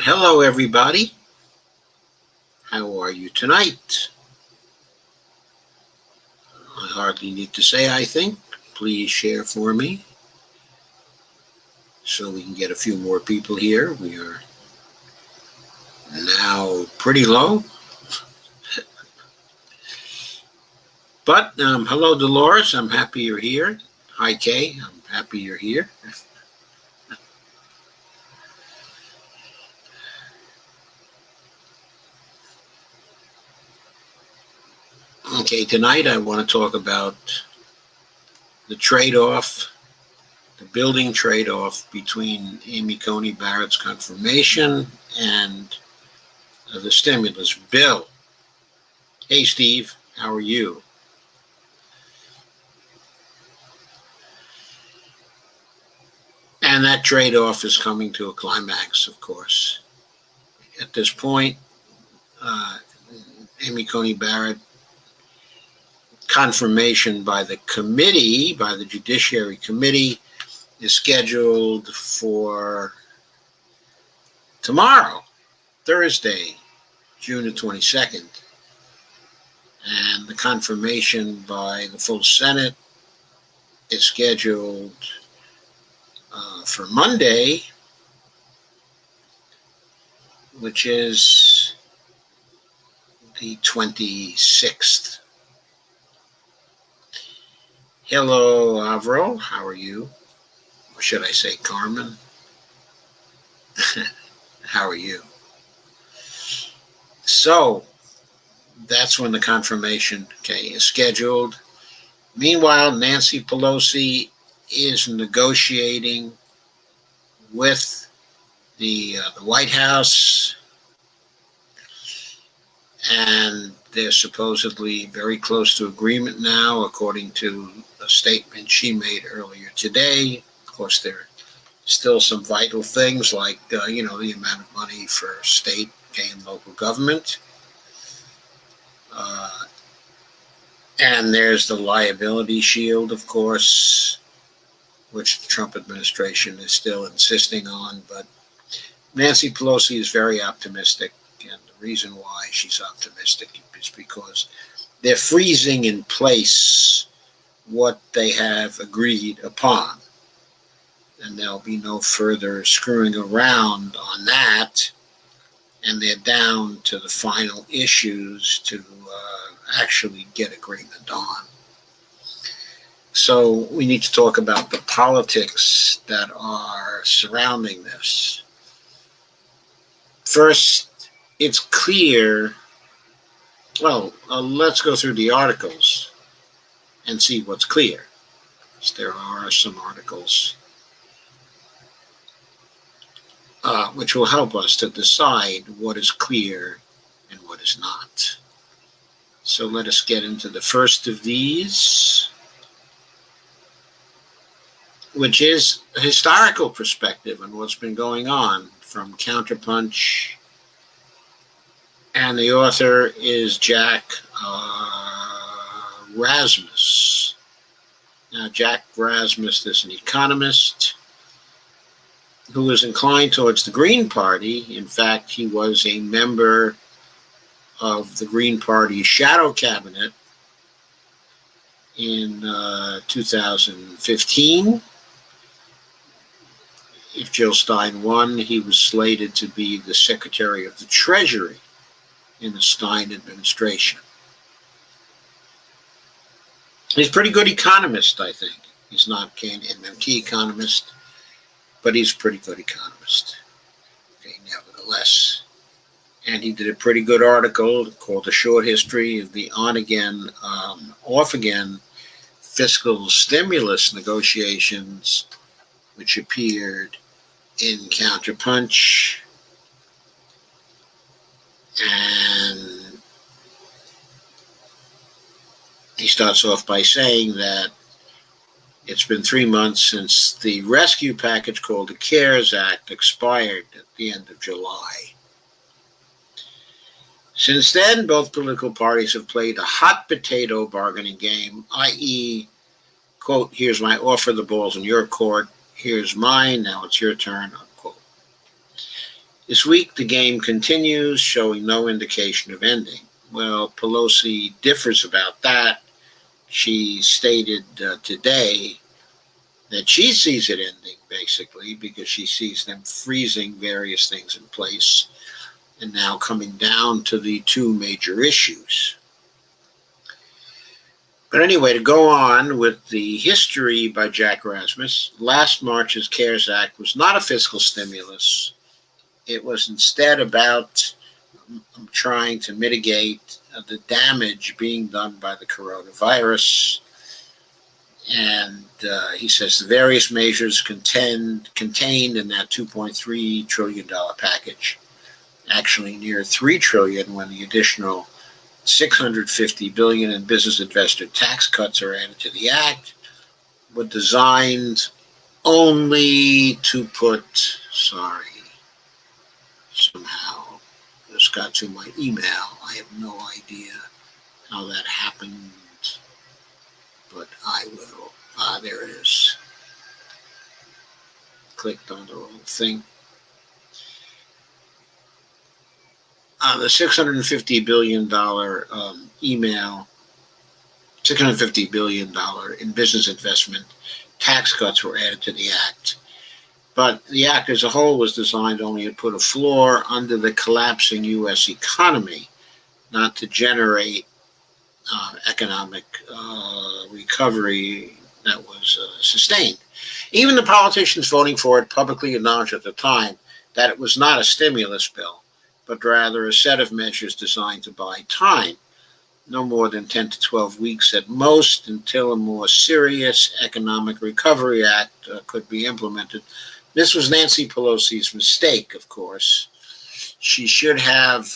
Hello, everybody. How are you tonight? I hardly need to say, I think. Please share for me so we can get a few more people here. We are now pretty low. But hello, Dolores. I'm happy you're here. Hi, Kay. I'm happy you're here. Okay, tonight I want to talk about the trade-off, the building trade-off between Amy Coney Barrett's confirmation and the stimulus bill. Hey, Steve, how are you? And that trade-off is coming to a climax, of course. At this point, Amy Coney Barrett, confirmation by the committee, by the Judiciary Committee, is scheduled for tomorrow, Thursday, June the 22nd. And the confirmation by the full Senate is scheduled for Monday, which is the 26th. Hello, Avro. How are you? Or should I say Carmen? How are you? So, that's when the confirmation is scheduled. Meanwhile, Nancy Pelosi is negotiating with the White House, and they're supposedly very close to agreement now, according to a statement she made earlier today. Of course, there are still some vital things like, the amount of money for state and local government. And there's the liability shield, of course, which the Trump administration is still insisting on. But Nancy Pelosi is very optimistic, and the reason why she's optimistic is because they're freezing in place what they have agreed upon. And there'll be no further screwing around on that. And they're down to the final issues to actually get agreement on. So we need to talk about the politics that are surrounding this. First, it's clear, let's go through the articles and see what's clear. There are some articles which will help us to decide what is clear and what is not. So let us get into the first of these, which is a historical perspective on what's been going on from Counterpunch. And the author is Jack Rasmus. Now, Jack Rasmus is an economist who is inclined towards the Green Party. In fact, he was a member of the Green Party shadow cabinet in 2015. If Jill Stein won, he was slated to be the Secretary of the Treasury in the Stein administration. He's a pretty good economist, I think. He's not an MMT economist, but he's a pretty good economist, nevertheless. And he did a pretty good article called A Short History of the On-Again, Off-Again Fiscal Stimulus Negotiations, which appeared in Counterpunch. And he starts off by saying that it's been 3 months since the rescue package called the CARES Act expired at the end of July. Since then, both political parties have played a hot potato bargaining game, i.e., quote, here's my offer, the ball's in your court, here's mine, now it's your turn, unquote. This week, the game continues, showing no indication of ending. Well, Pelosi differs about that. She stated today that she sees it ending, basically, because she sees them freezing various things in place and now coming down to the two major issues. But anyway, to go on with the history by Jack Rasmus, last March's CARES Act was not a fiscal stimulus. It was instead about trying to mitigate the damage being done by the coronavirus. And he says the various measures contained in that $2.3 trillion package, actually near $3 trillion when the additional $650 billion in business investor tax cuts are added to the act, were designed only to put, somehow this got to my email. I have no idea how that happened, but I will. There it is. Clicked on the wrong thing. The $650 billion email, $650 billion in business investment tax cuts were added to the act. But the act as a whole was designed only to put a floor under the collapsing U.S. economy, not to generate economic recovery that was sustained. Even the politicians voting for it publicly acknowledged at the time that it was not a stimulus bill, but rather a set of measures designed to buy time, no more than 10 to 12 weeks at most, until a more serious economic recovery act could be implemented. This was Nancy Pelosi's mistake, of course. She should have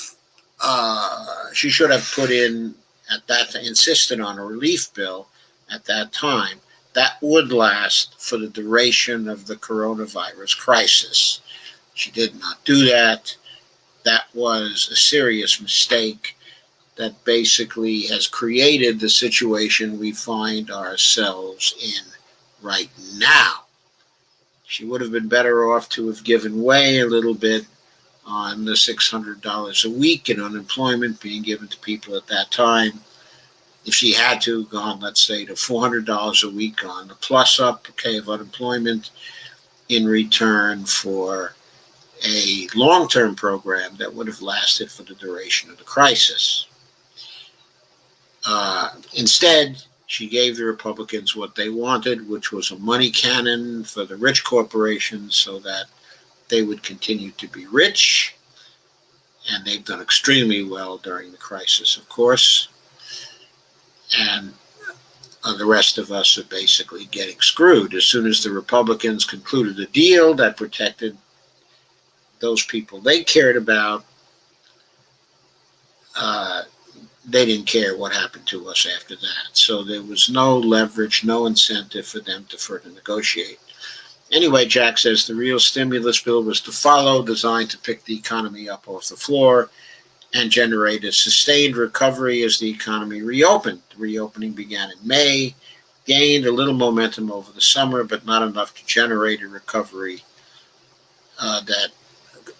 put in at that, insisted on a relief bill at that time that would last for the duration of the coronavirus crisis. She did not do that. That was a serious mistake that basically has created the situation we find ourselves in right now. She would have been better off to have given way a little bit on the $600 a week in unemployment being given to people at that time. If she had to have gone, let's say, to $400 a week on the plus up, of unemployment in return for a long-term program that would have lasted for the duration of the crisis. Instead, she gave the Republicans what they wanted, which was a money cannon for the rich corporations so that they would continue to be rich. And they've done extremely well during the crisis, of course. And the rest of us are basically getting screwed. As soon as the Republicans concluded a deal that protected those people they cared about, they didn't care what happened to us after that. So there was no leverage, no incentive for them to further negotiate. Anyway, Jack says the real stimulus bill was to follow, designed to pick the economy up off the floor and generate a sustained recovery as the economy reopened. The reopening began in May, gained a little momentum over the summer, but not enough to generate a recovery that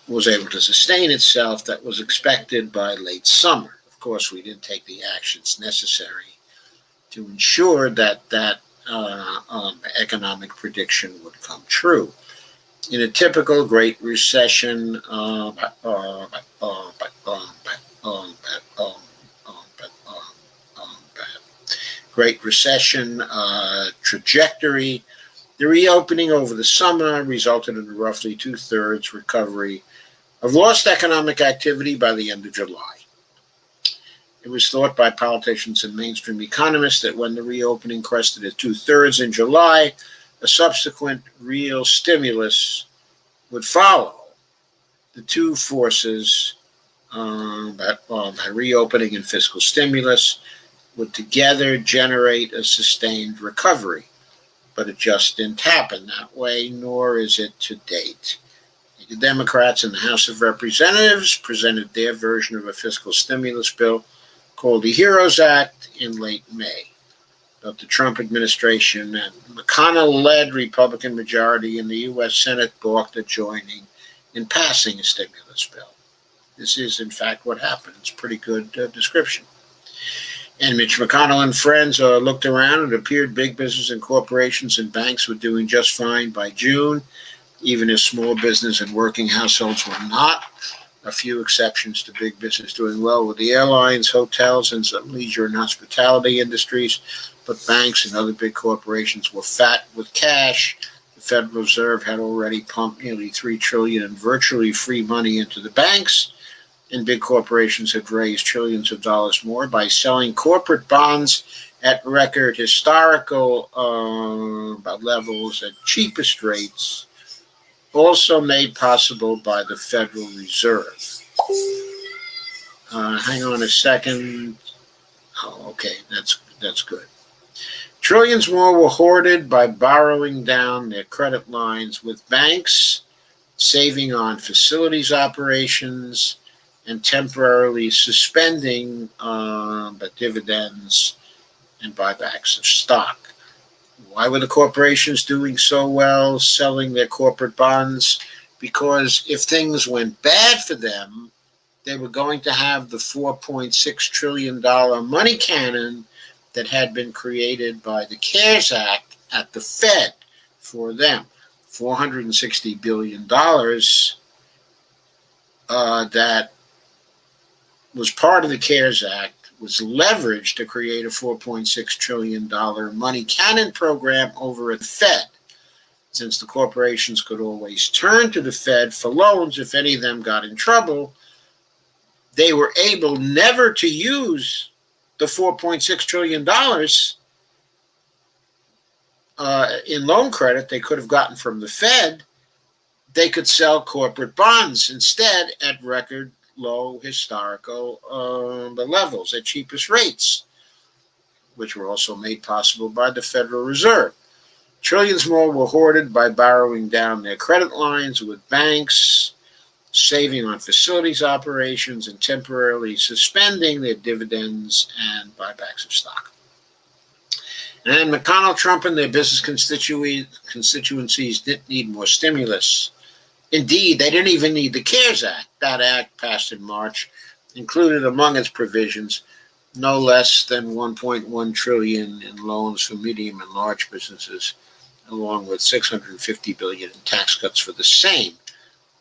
was able to sustain itself that was expected by late summer. Of course, we didn't take the actions necessary to ensure that economic prediction would come true. In a typical Great Recession trajectory, the reopening over the summer resulted in a roughly two-thirds recovery of lost economic activity by the end of July. It was thought by politicians and mainstream economists that when the reopening crested at two-thirds in July, a subsequent real stimulus would follow. The two forces, reopening and fiscal stimulus, would together generate a sustained recovery. But it just didn't happen that way, nor is it to date. The Democrats in the House of Representatives presented their version of a fiscal stimulus bill called the HEROES Act in late May. But the Trump administration and McConnell-led Republican majority in the U.S. Senate balked at joining in passing a stimulus bill. This is, in fact, what happened. It's a pretty good description. And Mitch McConnell and friends looked around and it appeared big business and corporations and banks were doing just fine by June, even as small business and working households were not. A few exceptions to big business doing well were the airlines, hotels, and some leisure and hospitality industries, but banks and other big corporations were fat with cash. The Federal Reserve had already pumped nearly $3 trillion in virtually free money into the banks, and big corporations had raised trillions of dollars more by selling corporate bonds at record historical levels at cheapest rates, also made possible by the Federal Reserve. Hang on a second. Oh, okay, that's good. Trillions more were hoarded by borrowing down their credit lines with banks, saving on facilities operations, and temporarily suspending dividends and buybacks of stock. Why were the corporations doing so well, selling their corporate bonds? Because if things went bad for them, they were going to have the $4.6 trillion money cannon that had been created by the CARES Act at the Fed for them. $460 billion that was part of the CARES Act was leveraged to create a $4.6 trillion money cannon program over at the Fed. Since the corporations could always turn to the Fed for loans if any of them got in trouble, they were able never to use the $4.6 trillion in loan credit they could have gotten from the Fed. They could sell corporate bonds instead at record low historical levels at cheapest rates, which were also made possible by the Federal Reserve. Trillions more were hoarded by borrowing down their credit lines with banks, saving on facilities operations, and temporarily suspending their dividends and buybacks of stock. And McConnell, Trump, and their business constituencies didn't need more stimulus. Indeed, they didn't even need the CARES Act. That act, passed in March, included among its provisions no less than $1.1 trillion in loans for medium and large businesses, along with $650 billion in tax cuts for the same.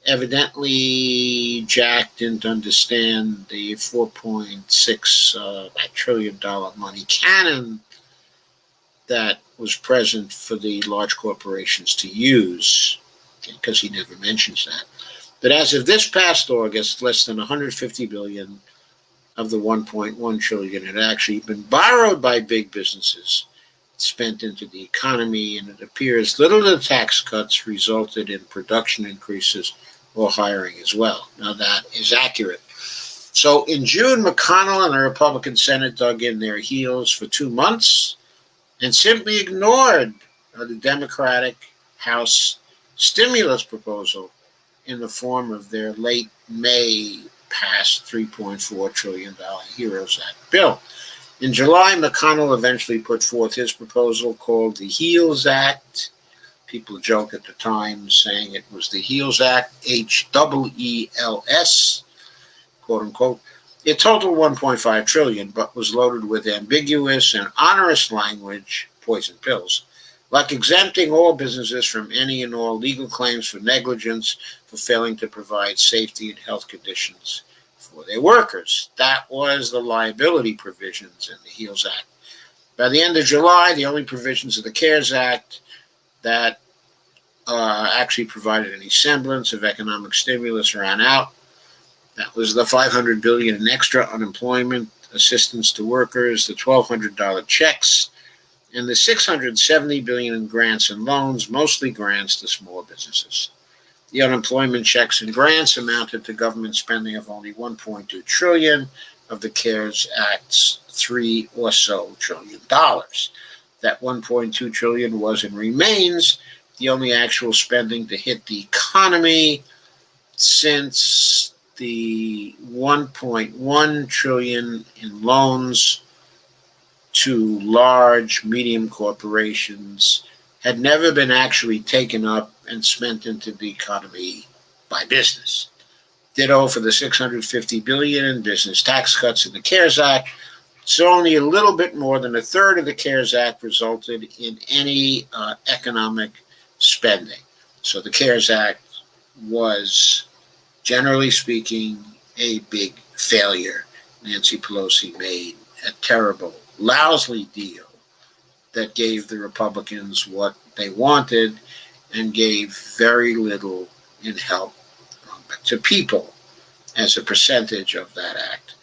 Evidently, Jack didn't understand the $4.6 trillion money cannon that was present for the large corporations to use, because he never mentions that. But as of this past August, less than $150 billion of the $1.1 trillion had actually been borrowed by big businesses, spent into the economy, and it appears little of the tax cuts resulted in production increases or hiring as well. Now that is accurate. So in June, McConnell and the Republican Senate dug in their heels for 2 months and simply ignored the Democratic House stimulus proposal in the form of their late May passed $3.4 trillion HEROES Act bill. In July, McConnell eventually put forth his proposal called the HEALS Act. People joke at the time saying it was the HEALS Act, HEELS, quote unquote. It totaled $1.5 trillion, but was loaded with ambiguous and onerous language, poison pills, like exempting all businesses from any and all legal claims for negligence for failing to provide safety and health conditions for their workers. That was the liability provisions in the HEALS Act. By the end of July, the only provisions of the CARES Act that actually provided any semblance of economic stimulus ran out. That was the $500 billion in extra unemployment assistance to workers, the $1,200 checks, and the $670 billion in grants and loans, mostly grants to small businesses. The unemployment checks and grants amounted to government spending of only $1.2 trillion of the CARES Act's $3 or so trillion. That $1.2 trillion was and remains the only actual spending to hit the economy since the $1.1 trillion in loans to large, medium corporations had never been actually taken up and spent into the economy by business. Ditto for the $650 billion in business tax cuts in the CARES Act. So only a little bit more than a third of the CARES Act resulted in any economic spending. So the CARES Act was, generally speaking, a big failure. Nancy Pelosi made a terrible, lousy deal that gave the Republicans what they wanted and gave very little in help to people as a percentage of that act.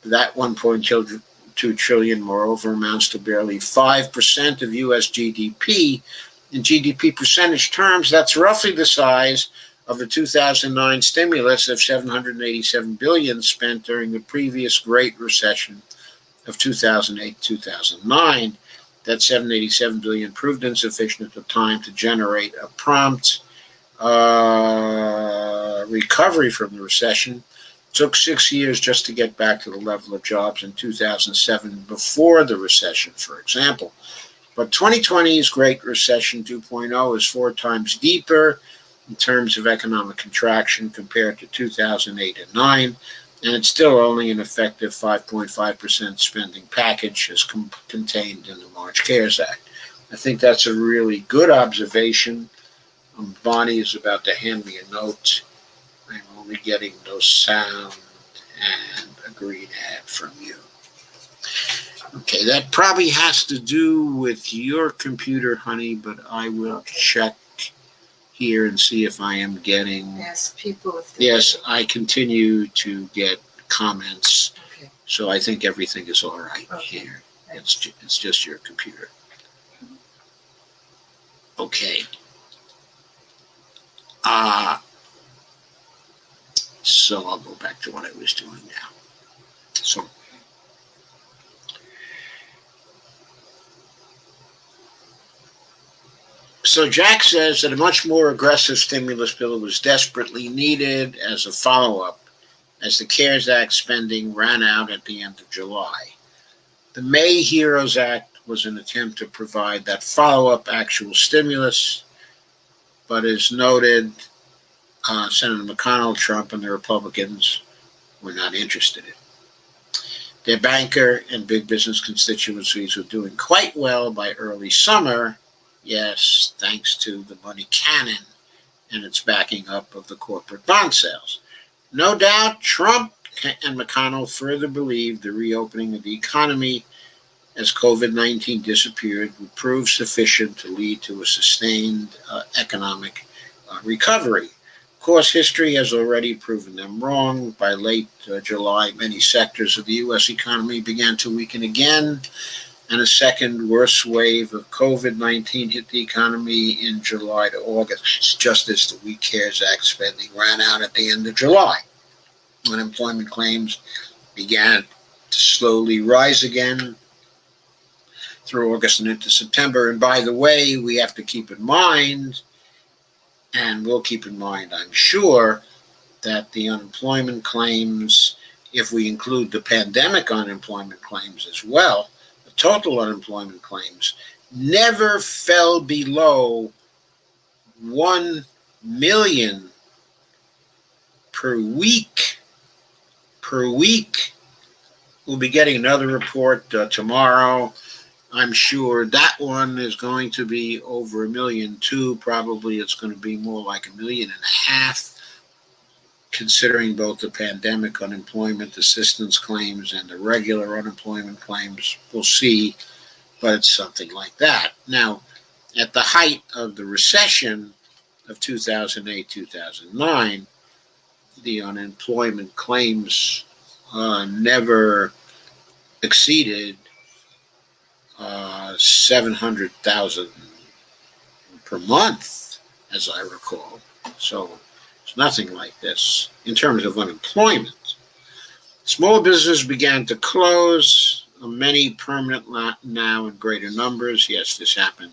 That 1.2 trillion, moreover, amounts to barely 5% of U.S. GDP. In GDP percentage terms, that's roughly the size of the 2009 stimulus of $787 billion spent during the previous Great Recession of 2008-2009. That $787 billion proved insufficient at the time to generate a prompt recovery from the recession. It took 6 years just to get back to the level of jobs in 2007 before the recession, for example. But 2020's Great Recession 2.0 is 4 times deeper in terms of economic contraction compared to 2008 and 9, and it's still only an effective 5.5% spending package as contained in the March CARES Act. I think that's a really good observation. Bonnie is about to hand me a note. I'm only getting no sound and a green ad from you. Okay, that probably has to do with your computer, honey, but I will check here and see if I am getting... Yes, people... Yes, I continue to get comments, okay. So I think everything is all right Okay. here. It's just your computer. Okay. So I'll go back to what I was doing now. So Jack says that a much more aggressive stimulus bill was desperately needed as a follow-up as the CARES Act spending ran out at the end of July. The May HEROES Act was an attempt to provide that follow-up actual stimulus, but as noted, Senator McConnell, Trump, and the Republicans were not interested in it. Their banker and big business constituencies were doing quite well by early summer, yes, thanks to the money cannon and its backing up of the corporate bond sales. No doubt, Trump and McConnell further believed the reopening of the economy as COVID-19 disappeared would prove sufficient to lead to a sustained economic recovery. Of course, history has already proven them wrong. By late July, many sectors of the U.S. economy began to weaken again, and a second worse wave of COVID-19 hit the economy in July to August, just as the weak CARES Act spending ran out at the end of July. Unemployment claims began to slowly rise again through August and into September. And by the way, we have to keep in mind, and we'll keep in mind, I'm sure, that the unemployment claims, if we include the pandemic unemployment claims as well, the total unemployment claims never fell below 1 million per week. We'll be getting another report tomorrow. I'm sure that one is going to be over 1.2 million. Probably it's going to be more like 1.5 million, considering both the pandemic unemployment assistance claims and the regular unemployment claims. We'll see, but it's something like that. Now, at the height of the recession of 2008-2009, the unemployment claims never exceeded 700,000 per month, as I recall. So it's nothing like this in terms of unemployment. Small businesses began to close, many permanent now in greater numbers. Yes, this happened.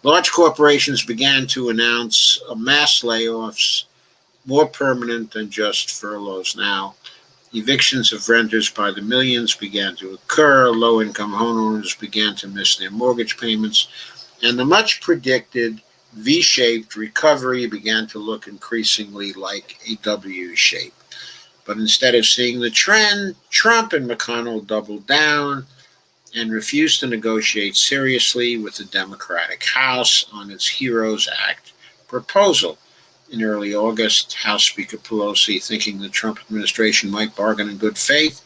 Large corporations began to announce mass layoffs, more permanent than just furloughs now. Evictions of renters by the millions began to occur. Low-income homeowners began to miss their mortgage payments. And the much-predicted V-shaped recovery began to look increasingly like a W shape. But instead of seeing the trend, Trump and McConnell doubled down and refused to negotiate seriously with the Democratic House on its HEROES Act proposal. In early August, House Speaker Pelosi, thinking the Trump administration might bargain in good faith,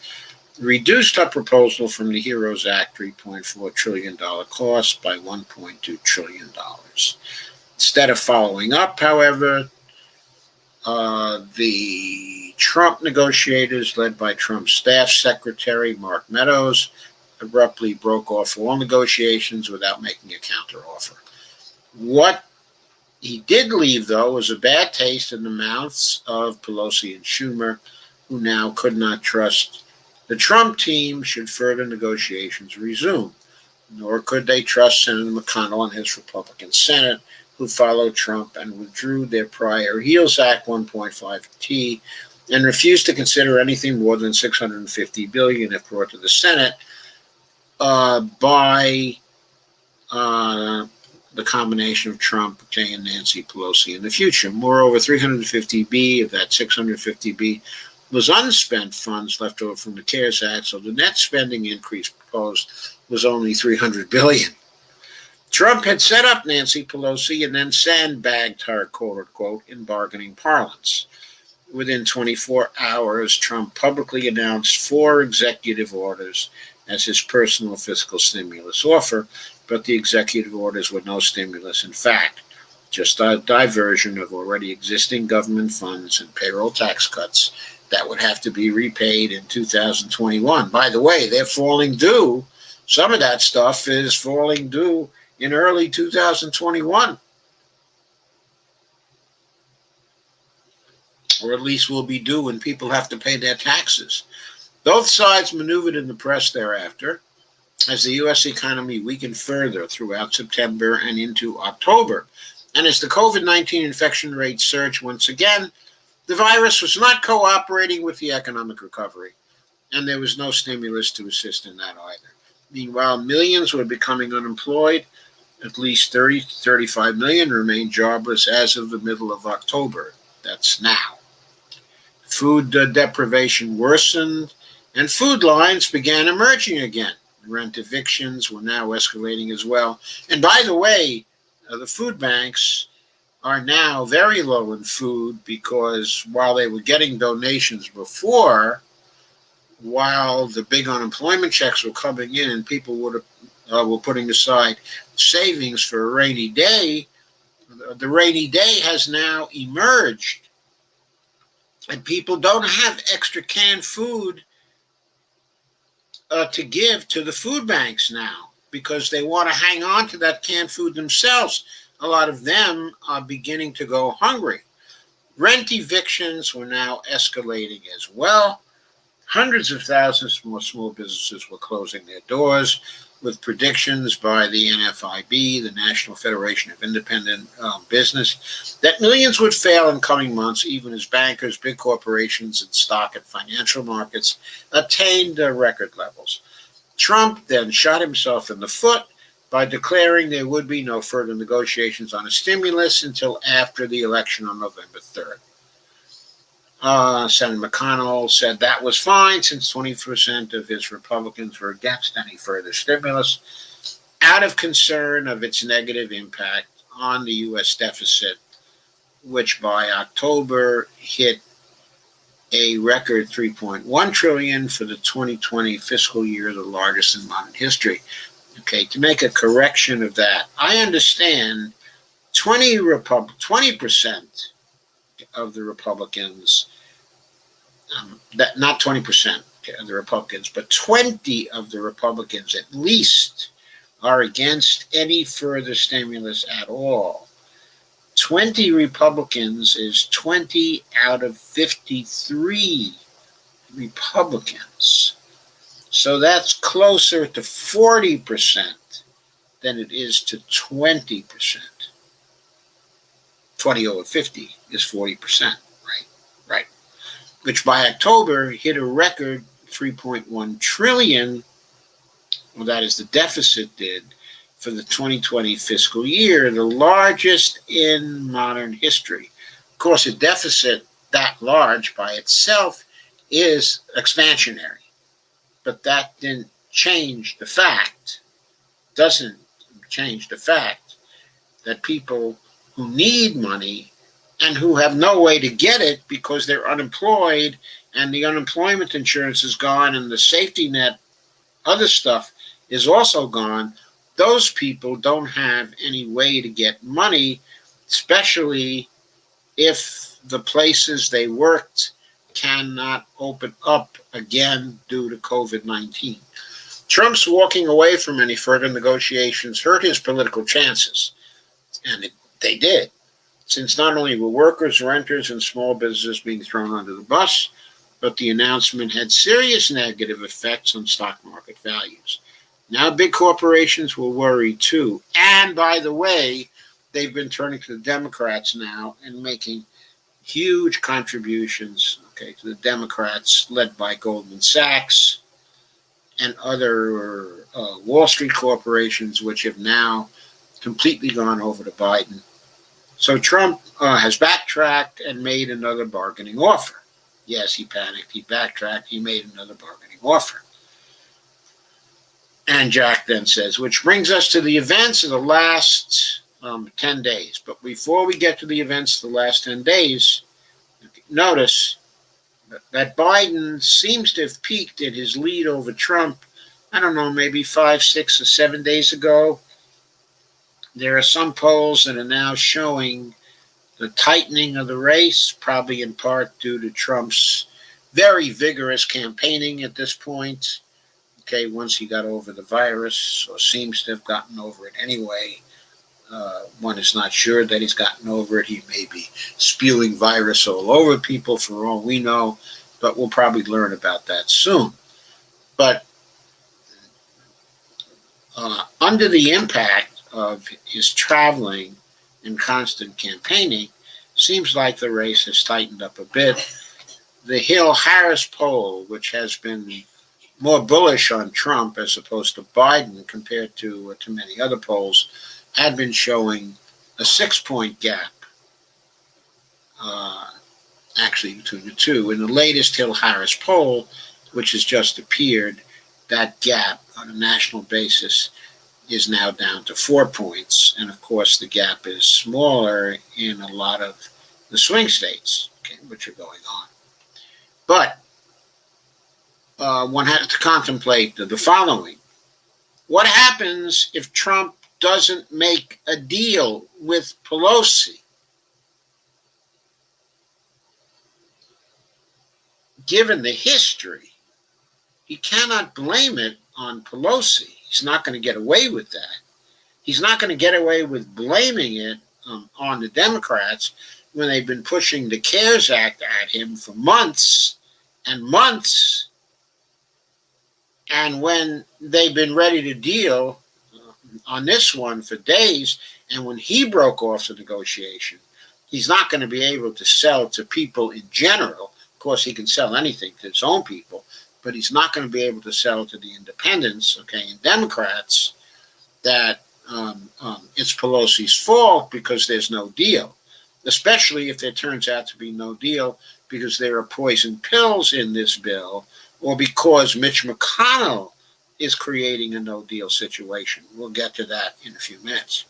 reduced her proposal from the HEROES Act $3.4 trillion cost by $1.2 trillion. Instead of following up, however, the Trump negotiators, led by Trump's staff secretary, Mark Meadows, abruptly broke off all negotiations without making a counteroffer. What he did leave, though, was a bad taste in the mouths of Pelosi and Schumer, who now could not trust the Trump team should further negotiations resume. Nor could they trust Senator McConnell and his Republican Senate, who followed Trump and withdrew their prior HEALS Act 1.5T and refused to consider anything more than $650 billion if brought to the Senate by the combination of Trump, Jay, and Nancy Pelosi in the future. Moreover, 350B of that 650B was unspent funds left over from the CARES Act, so the net spending increase proposed was only $300 billion. Trump had set up Nancy Pelosi and then sandbagged her, quote unquote, in bargaining parlance. Within 24 hours, Trump publicly announced 4 executive orders as his personal fiscal stimulus offer, but the executive orders were no stimulus. In fact, just a diversion of already existing government funds and payroll tax cuts that would have to be repaid in 2021. By the way, they're falling due. Some of that stuff is falling due in early 2021. Or at least will be due when people have to pay their taxes. Both sides maneuvered in the press thereafter as the U.S. economy weakened further throughout September and into October. And as the COVID-19 infection rate surged once again, the virus was not cooperating with the economic recovery, and there was no stimulus to assist in that either. Meanwhile, millions were becoming unemployed. At least 35 million remained jobless as of the middle of October. That's now. Food deprivation worsened, and food lines began emerging again. Rent evictions were now escalating as well. And by the way, the food banks are now very low in food because while they were getting donations before, while the big unemployment checks were coming in and people were putting aside savings for a rainy day, the rainy day has now emerged. And people don't have extra canned food to give to the food banks now because they want to hang on to that canned food themselves. A lot of them are beginning to go hungry. Rent evictions were now escalating as well. Hundreds of thousands more small businesses were closing their doors, with predictions by the NFIB, the National Federation of Independent Business, that millions would fail in coming months, even as bankers, big corporations, and stock and financial markets attained record levels. Trump then shot himself in the foot by declaring there would be no further negotiations on a stimulus until after the election on November 3rd. Senator McConnell said that was fine since 20% of his Republicans were against any further stimulus out of concern of its negative impact on the U.S. deficit, which by October hit a record $3.1 trillion for the 2020 fiscal year, the largest in modern history. Okay, to make a correction of that, I understand 20% of the Republicans, that not 20% of the Republicans, but 20 of the Republicans at least are against any further stimulus at all. 20 Republicans is 20 out of 53 Republicans. So that's closer to 40% than it is to 20%. 20 over 50 is 40%, right? Which by October hit a record 3.1 trillion. Well, that is the deficit did for the 2020 fiscal year, the largest in modern history. Of course, a deficit that large by itself is expansionary, but that doesn't change the fact that people who need money and who have no way to get it because they're unemployed and the unemployment insurance is gone and the safety net, other stuff is also gone, those people don't have any way to get money, especially if the places they worked cannot open up again due to COVID-19. Trump's walking away from any further negotiations hurt his political chances, and they did, since not only were workers, renters, and small businesses being thrown under the bus, but the announcement had serious negative effects on stock market values. Now big corporations will worry too. And by the way, they've been turning to the Democrats now and making huge contributions, to the Democrats led by Goldman Sachs and other Wall Street corporations, which have now completely gone over to Biden. So Trump has backtracked and made another bargaining offer. Yes, he panicked, he backtracked, he made another bargaining offer. And Jack then says, which brings us to the events of the last 10 days. But before we get to the events of the last 10 days, notice that Biden seems to have peaked in his lead over Trump, I don't know, maybe 5, 6, or 7 days ago. There are some polls that are now showing the tightening of the race, probably in part due to Trump's very vigorous campaigning at this point. Once he got over the virus, or seems to have gotten over it anyway. One is not sure that he's gotten over it. He may be spewing virus all over people for all we know, but we'll probably learn about that soon. But under the impact of his traveling and constant campaigning, seems like the race has tightened up a bit. The Hill-Harris poll, which has been more bullish on Trump as opposed to Biden compared to many other polls, had been showing a 6-point gap, actually between the two. In the latest Hill-Harris poll, which has just appeared, that gap on a national basis is now down to 4 points. And of course, the gap is smaller in a lot of the swing states, which are going on. But one had to contemplate the following. What happens if Trump doesn't make a deal with Pelosi? Given the history, he cannot blame it on Pelosi. He's not going to get away with that. He's not going to get away with blaming it on the Democrats when they've been pushing the CARES Act at him for months and months. And when they've been ready to deal on this one for days, and when he broke off the negotiation, he's not going to be able to sell to people in general. Of course, he can sell anything to his own people, but he's not going to be able to sell to the independents, and Democrats, that it's Pelosi's fault because there's no deal, especially if there turns out to be no deal because there are poison pills in this bill, or because Mitch McConnell is creating a no-deal situation. We'll get to that in a few minutes.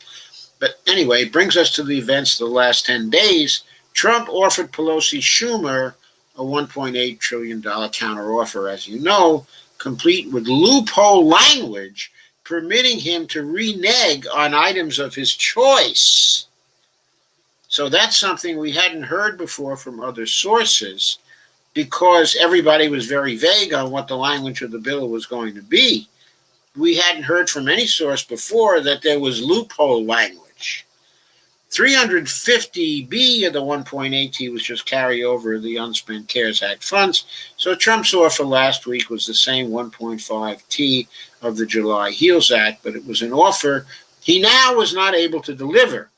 But anyway, it brings us to the events of the last 10 days. Trump offered Pelosi Schumer a $1.8 trillion counteroffer, as you know, complete with loophole language permitting him to renege on items of his choice. So that's something we hadn't heard before from other sources, because everybody was very vague on what the language of the bill was going to be. We hadn't heard from any source before that there was loophole language. 350B of the 1.8T was just carry over the unspent CARES Act funds. So Trump's offer last week was the same 1.5T of the July HEALS Act, but it was an offer he now was not able to deliver,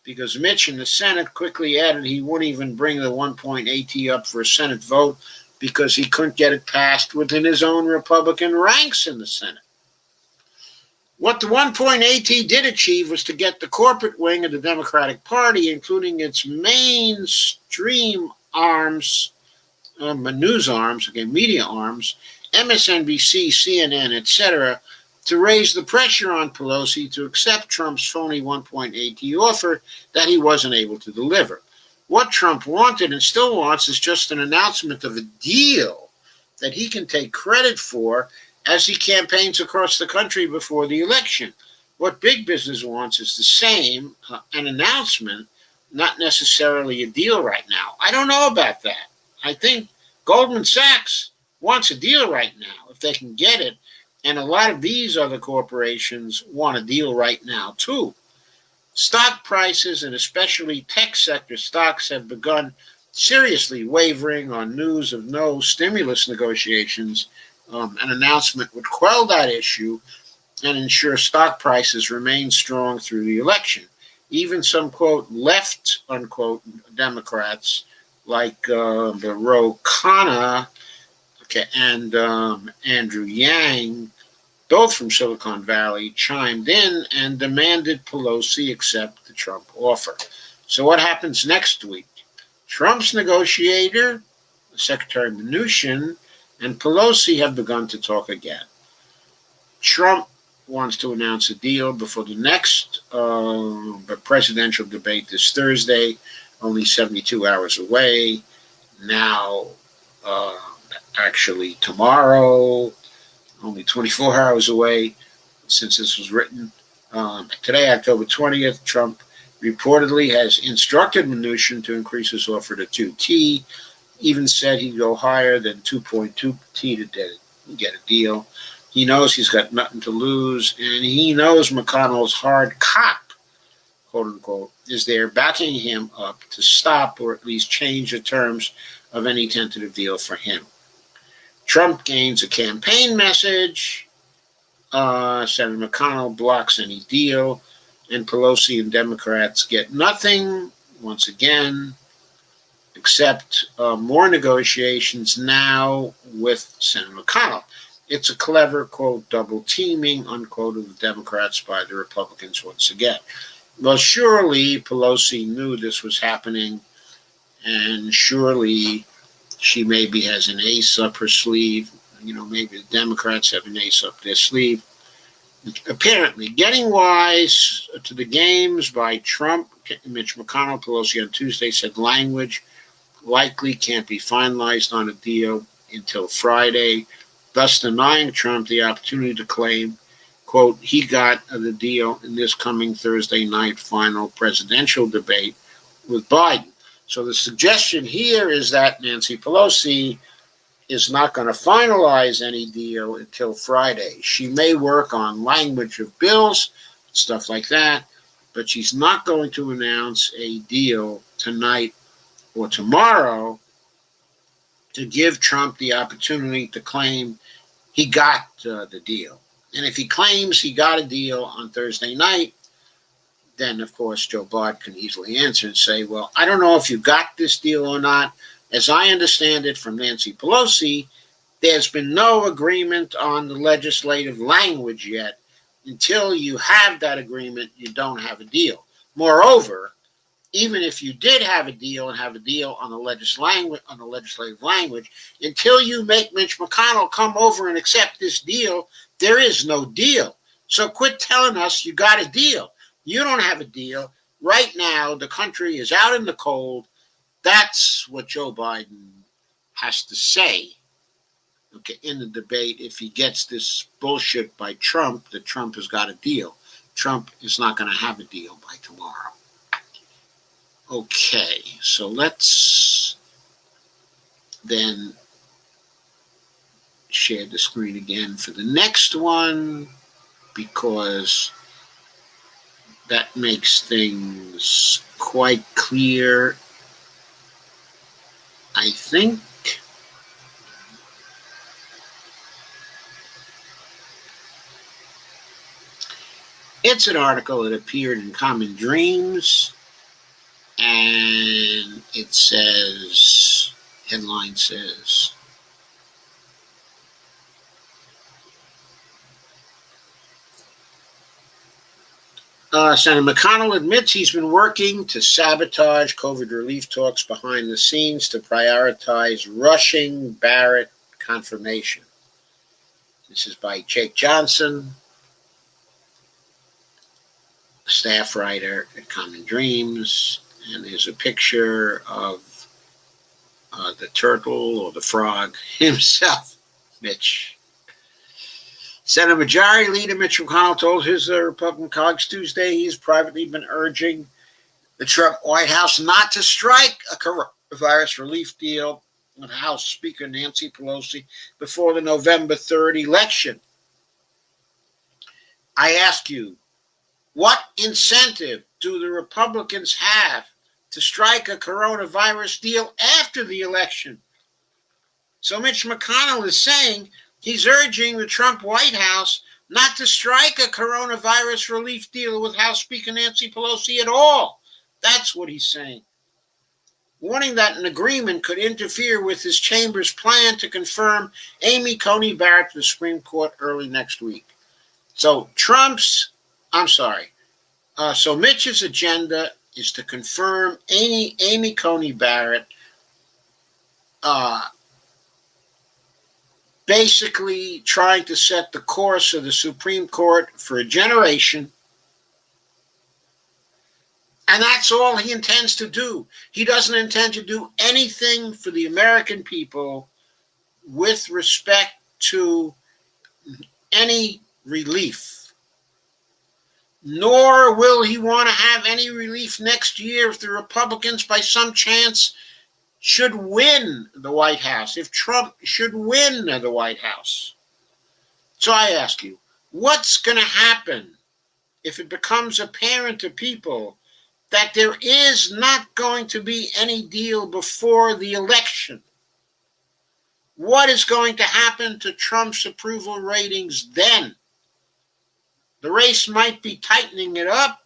because Mitch in the Senate quickly added he wouldn't even bring the 1.8T up for a Senate vote because he couldn't get it passed within his own Republican ranks in the Senate. What the 1 AT did achieve was to get the corporate wing of the Democratic Party, including its mainstream arms, news arms, okay, media arms, MSNBC, CNN, etc., to raise the pressure on Pelosi to accept Trump's phony 1 AT offer that he wasn't able to deliver. What Trump wanted and still wants is just an announcement of a deal that he can take credit for as he campaigns across the country before the election. What big business wants is the same, an announcement, not necessarily a deal right now. I don't know about that. I think Goldman Sachs wants a deal right now if they can get it. And a lot of these other corporations want a deal right now, too. Stock prices, and especially tech sector stocks, have begun seriously wavering on news of no stimulus negotiations. An announcement would quell that issue and ensure stock prices remain strong through the election. Even some, quote, left, unquote, Democrats like Ro Khanna, okay, and Andrew Yang, both from Silicon Valley, chimed in and demanded Pelosi accept the Trump offer. So what happens next week? Trump's negotiator, Secretary Mnuchin, and Pelosi have begun to talk again. Trump wants to announce a deal before the next presidential debate this Thursday, only 72 hours away. Now, actually tomorrow, only 24 hours away since this was written. Today, October 20th, Trump reportedly has instructed Mnuchin to increase his offer to 2T, even said he'd go higher than 2.2T to get a deal. He knows he's got nothing to lose, and he knows McConnell's hard cop, quote unquote, is there backing him up to stop or at least change the terms of any tentative deal for him. Trump gains a campaign message. Senator McConnell blocks any deal, and Pelosi and Democrats get nothing, once again, except more negotiations now with Senator McConnell. It's a clever, quote, double teaming, unquote, of the Democrats by the Republicans once again. Well, surely Pelosi knew this was happening, and surely she maybe has an ace up her sleeve. You know, maybe the Democrats have an ace up their sleeve. Apparently, getting wise to the games by Trump, Mitch McConnell, Pelosi on Tuesday said language likely can't be finalized on a deal until Friday, thus denying Trump the opportunity to claim, quote, he got the deal in this coming Thursday night final presidential debate with Biden. So the suggestion here is that Nancy Pelosi is not going to finalize any deal until Friday. She may work on language of bills, stuff like that, but she's not going to announce a deal tonight or tomorrow to give Trump the opportunity to claim he got the deal. And if he claims he got a deal on Thursday night, then, of course, Joe Biden can easily answer and say, well, I don't know if you got this deal or not. As I understand it from Nancy Pelosi, there's been no agreement on the legislative language yet. Until you have that agreement, you don't have a deal. Moreover, even if you did have a deal and have a deal on the legislative language, until you make Mitch McConnell come over and accept this deal, there is no deal. So quit telling us you got a deal. You don't have a deal. Right now, the country is out in the cold. That's what Joe Biden has to say, okay, in the debate. If he gets this bullshit by Trump that Trump has got a deal, Trump is not going to have a deal by tomorrow. Okay, so let's then share the screen again for the next one, because that makes things quite clear, I think. It's an article that appeared in Common Dreams, and it says, headline says, Senator McConnell admits he's been working to sabotage COVID relief talks behind the scenes to prioritize rushing Barrett confirmation. This is by Jake Johnson, staff writer at Common Dreams, and there's a picture of the turtle or the frog himself, Mitch. Senate Majority Leader Mitch McConnell told his Republican colleagues Tuesday he's privately been urging the Trump White House not to strike a coronavirus relief deal with House Speaker Nancy Pelosi before the November 3rd election. I ask you, what incentive do the Republicans have to strike a coronavirus deal after the election? So Mitch McConnell is saying he's urging the Trump White House not to strike a coronavirus relief deal with House Speaker Nancy Pelosi at all. That's what he's saying. Warning that an agreement could interfere with his chamber's plan to confirm Amy Coney Barrett to the Supreme Court early next week. So so Mitch's agenda is to confirm Amy Coney Barrett, basically trying to set the course of the Supreme Court for a generation. And that's all he intends to do. He doesn't intend to do anything for the American people with respect to any relief. Nor will he want to have any relief next year if the Republicans, by some chance, should win the White House, if Trump should win the White House. So I ask you, what's going to happen if it becomes apparent to people that there is not going to be any deal before the election? What is going to happen to Trump's approval ratings then? The race might be tightening it up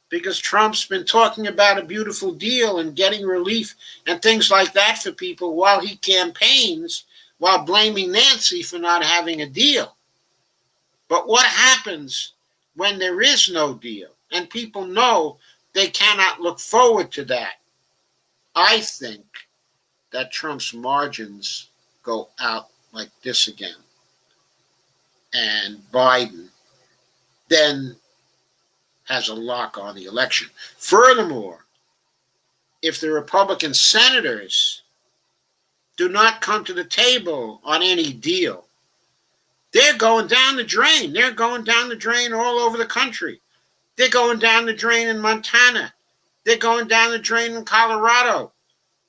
because Trump's been talking about a beautiful deal and getting relief and things like that for people while he campaigns, while blaming Nancy for not having a deal. But what happens when there is no deal and people know they cannot look forward to that? I think that Trump's margins go out like this again. And Biden then has a lock on the election. Furthermore, if the Republican senators do not come to the table on any deal, they're going down the drain. They're going down the drain all over the country. They're going down the drain in Montana. They're going down the drain in Colorado.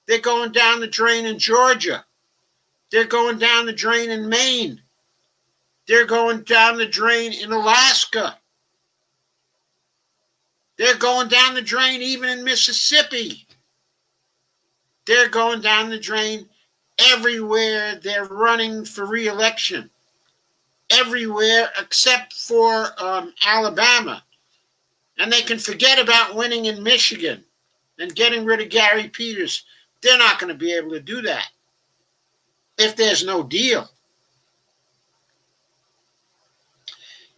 They're going down the drain in Georgia. They're going down the drain in Maine. They're going down the drain in Alaska. They're going down the drain even in Mississippi. They're going down the drain everywhere they're running for re-election. Everywhere except for Alabama. And they can forget about winning in Michigan and getting rid of Gary Peters. They're not going to be able to do that if there's no deal.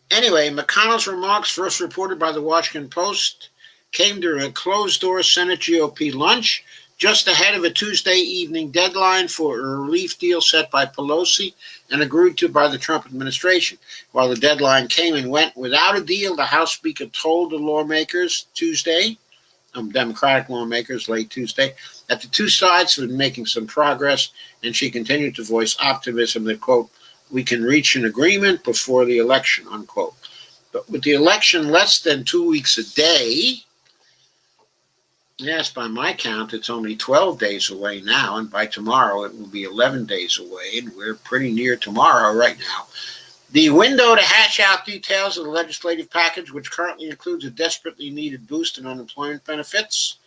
Anyway, McConnell's remarks, first reported by the Washington Post, came during a closed-door Senate GOP lunch just ahead of a Tuesday evening deadline for a relief deal set by Pelosi and agreed to by the Trump administration. While the deadline came and went without a deal, the House Speaker told the lawmakers Tuesday, Democratic lawmakers late Tuesday, that the two sides have been making some progress, and she continued to voice optimism that, quote, we can reach an agreement before the election, unquote. But with the election less than 2 weeks a day, yes, by my count, it's only 12 days away now, and by tomorrow it will be 11 days away, and we're pretty near tomorrow right now. The window to hash out details of the legislative package, which currently includes a desperately needed boost in unemployment benefits,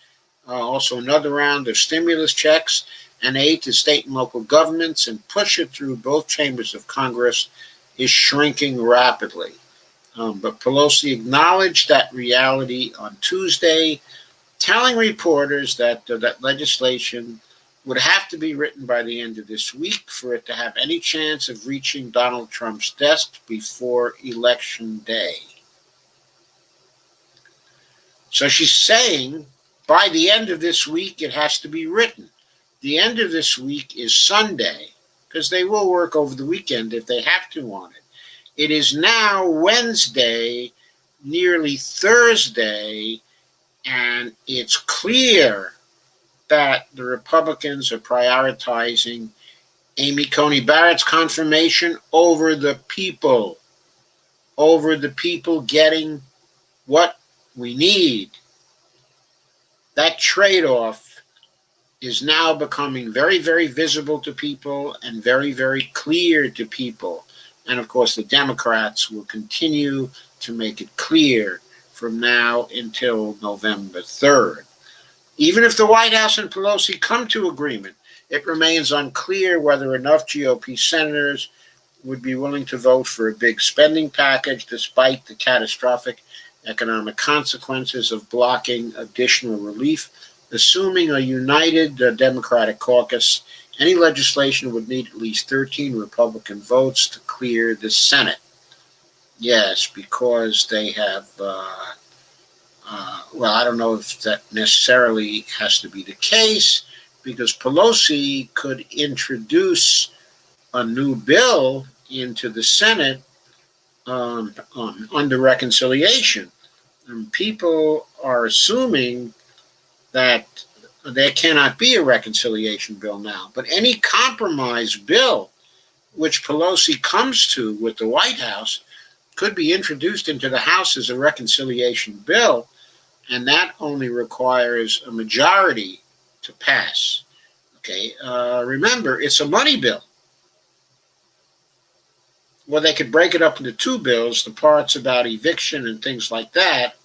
also another round of stimulus checks, and aid to state and local governments, and push it through both chambers of Congress, is shrinking rapidly. But Pelosi acknowledged that reality on Tuesday, telling reporters that that legislation would have to be written by the end of this week for it to have any chance of reaching Donald Trump's desk before Election Day. So she's saying by the end of this week it has to be written. The end of this week is Sunday, because they will work over the weekend if they have to on it. It is now Wednesday, nearly Thursday, and it's clear that the Republicans are prioritizing Amy Coney Barrett's confirmation over the people getting what we need. That trade-off is now becoming very, very visible to people and very, very clear to people. And of course, the Democrats will continue to make it clear from now until November 3rd. Even if the White House and Pelosi come to agreement, it remains unclear whether enough GOP senators would be willing to vote for a big spending package despite the catastrophic economic consequences of blocking additional relief. Assuming a united Democratic caucus, any legislation would need at least 13 Republican votes to clear the Senate. Yes, because they have, well, I don't know if that necessarily has to be the case, because Pelosi could introduce a new bill into the Senate under reconciliation. And people are assuming that there cannot be a reconciliation bill now. But any compromise bill which Pelosi comes to with the White House could be introduced into the House as a reconciliation bill, and that only requires a majority to pass. Okay, remember, it's a money bill. Well, they could break it up into two bills. The parts about eviction and things like that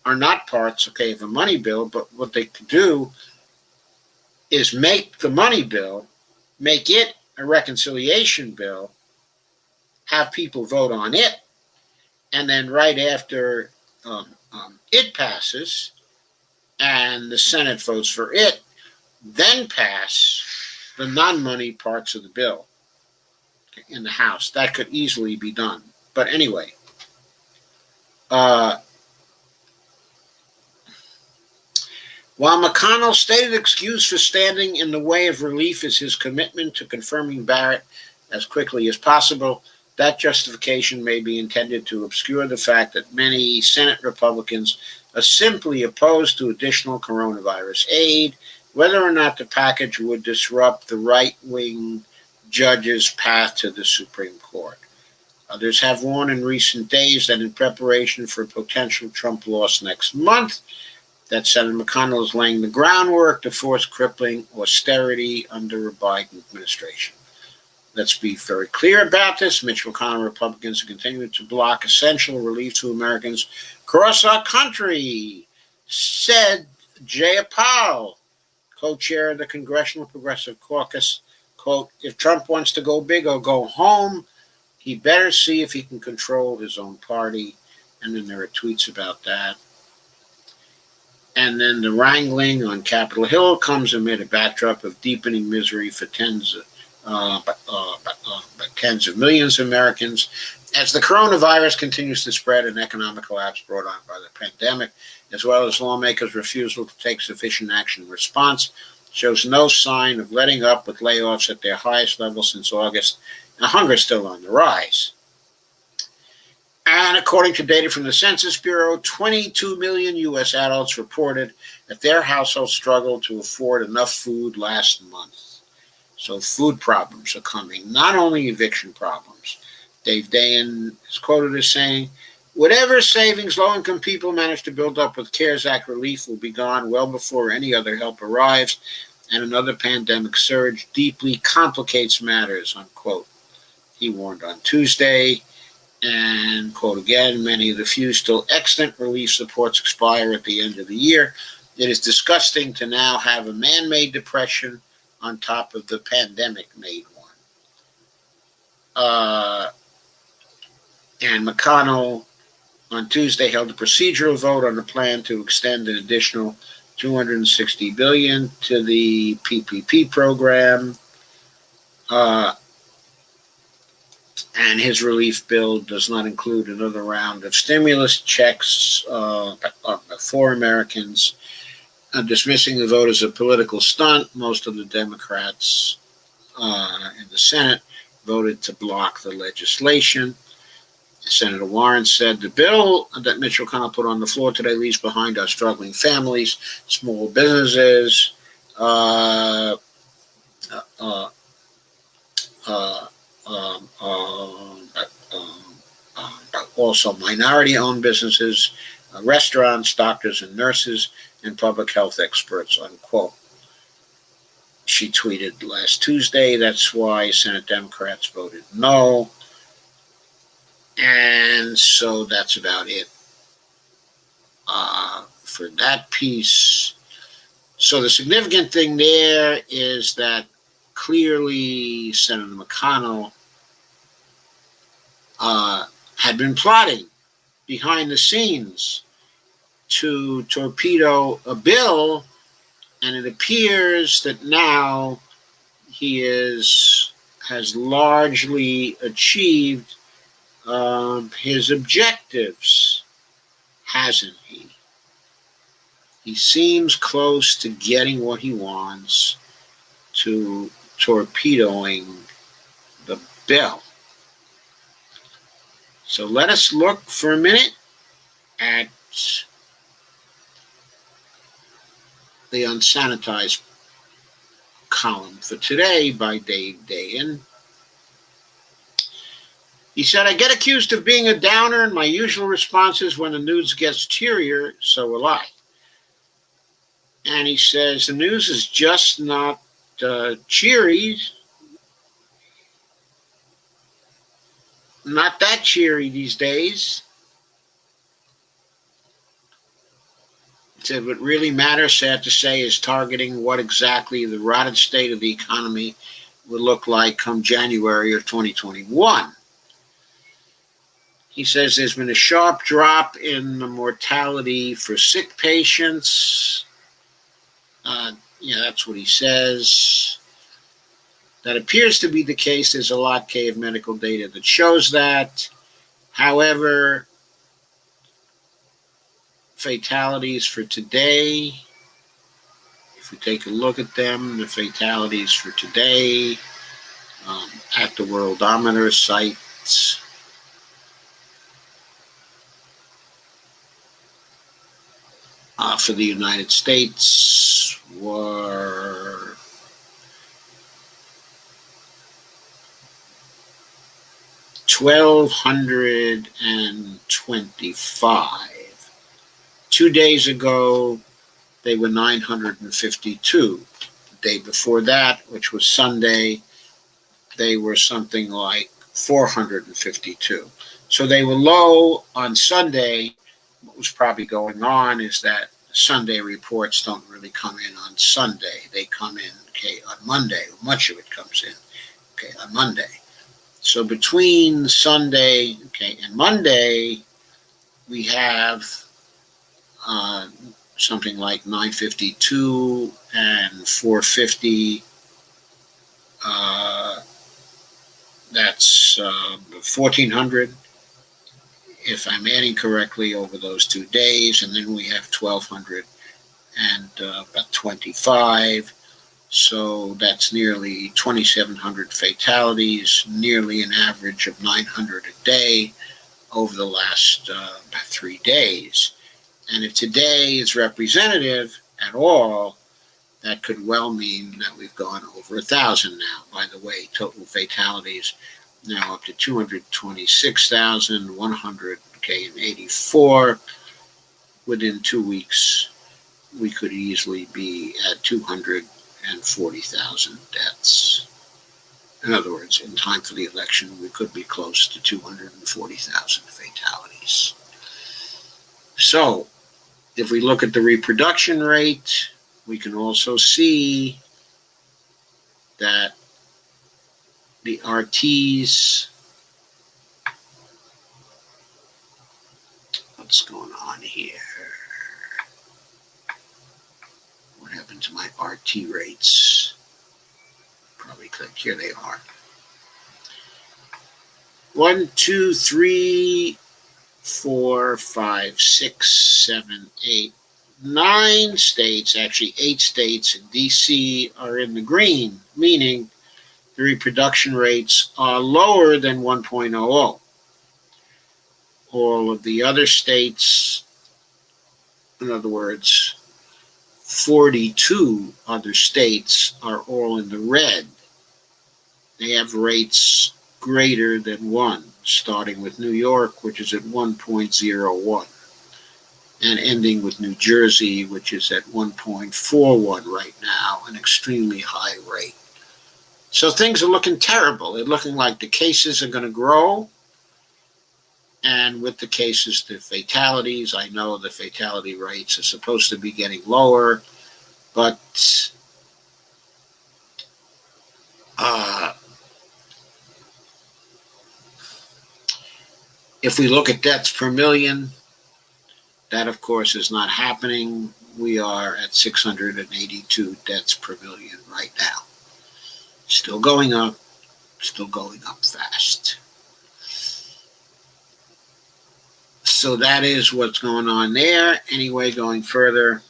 are not parts, okay, of a money bill, but what they could do is make the money bill, make it a reconciliation bill, have people vote on it, and then right after it passes and the Senate votes for it, then pass the non-money parts of the bill in the House. That could easily be done. But anyway, while McConnell's stated excuse for standing in the way of relief is his commitment to confirming Barrett as quickly as possible, that justification may be intended to obscure the fact that many Senate Republicans are simply opposed to additional coronavirus aid, whether or not the package would disrupt the right-wing judge's path to the Supreme Court. Others have warned in recent days that in preparation for a potential Trump loss next month, that Senator McConnell is laying the groundwork to force crippling austerity under a Biden administration. Let's be very clear about this. Mitch McConnell Republicans are continuing to block essential relief to Americans across our country, said Jayapal, co-chair of the Congressional Progressive Caucus. Quote, if Trump wants to go big or go home, he better see if he can control his own party. And then there are tweets about that. And then the wrangling on Capitol Hill comes amid a backdrop of deepening misery for tens of millions of Americans as the coronavirus continues to spread and economic collapse brought on by the pandemic, as well as lawmakers' refusal to take sufficient action in response, shows no sign of letting up, with layoffs at their highest level since August, and hunger still on the rise. And according to data from the Census Bureau, 22 million U.S. adults reported that their households struggled to afford enough food last month. So food problems are coming, not only eviction problems. Dave Dayen is quoted as saying, whatever savings low-income people manage to build up with CARES Act relief will be gone well before any other help arrives, and another pandemic surge deeply complicates matters, unquote. He warned on Tuesday, and, quote again, many of the few still extant relief supports expire at the end of the year. It is disgusting to now have a man-made depression on top of the pandemic-made one. And McConnell on Tuesday held a procedural vote on a plan to extend an additional $260 billion to the PPP program. And his relief bill does not include another round of stimulus checks for Americans, dismissing the vote as a political stunt. Most of the Democrats in the Senate voted to block the legislation. Senator Warren said the bill that Mitch McConnell put on the floor today leaves behind our struggling families, small businesses, uh, uh, uh, um, also minority-owned businesses, restaurants, doctors and nurses, and public health experts, unquote. She tweeted last Tuesday, that's why Senate Democrats voted no. And so that's about it for that piece. So the significant thing there is that clearly Senator McConnell had been plotting behind the scenes to torpedo a bill, and it appears that now he has largely achieved his objectives, hasn't he? He seems close to getting what he wants, to torpedoing the bill. So let us look for a minute at the unsanitized column for today by Dave Dayan. He said, I get accused of being a downer, and my usual response is when the news gets cheerier, so will I. And he says, the news is just not cheery, not that cheery these days. He said, what really matters, sad to say, is targeting what exactly the rotted state of the economy would look like come January of 2021. He says there's been a sharp drop in the mortality for sick patients. That's what he says. That appears to be the case. There's a lot of medical data that shows that. However, fatalities for today, if we take a look at them, the fatalities for today at the Worldometer sites, for the United States were 1,225. 2 days ago, they were 952. The day before that, which was Sunday, they were something like 452. So they were low on Sunday. What was probably going on is that Sunday reports don't really come in on Sunday. They come in, on Monday. Much of it comes in, on Monday. So between Sunday, and Monday, we have something like 952 and 450. That's 1,400, if I'm adding correctly, over those 2 days. And then we have 1,200 and about 25. So that's nearly 2,700 fatalities, nearly an average of 900 a day over the last 3 days. And if today is representative at all, that could well mean that we've gone over 1,000 now. By the way, total fatalities now up to 226,184. Within 2 weeks, we could easily be at 240,000 deaths. In other words, in time for the election, we could be close to 240,000 fatalities. So, if we look at the reproduction rate, we can also see that the RTs, what's going on here? What happened to my RT rates? Probably click, here they are. 1, 2, 3, 4, 5, 6, 7, 8, 9 states, actually 8 states in D.C. are in the green, meaning the reproduction rates are lower than 1.00. All of the other states, in other words, 42 other states, are all in the red. They have rates greater than 1, starting with New York, which is at 1.01, and ending with New Jersey, which is at 1.41 right now, an extremely high rate. So things are looking terrible. They're looking like the cases are going to grow, and with the cases, the fatalities. I know the fatality rates are supposed to be getting lower, but if we look at deaths per million, that of course is not happening. We are at 682 deaths per million right now. Still going up fast. So that is what's going on there. Anyway, going further,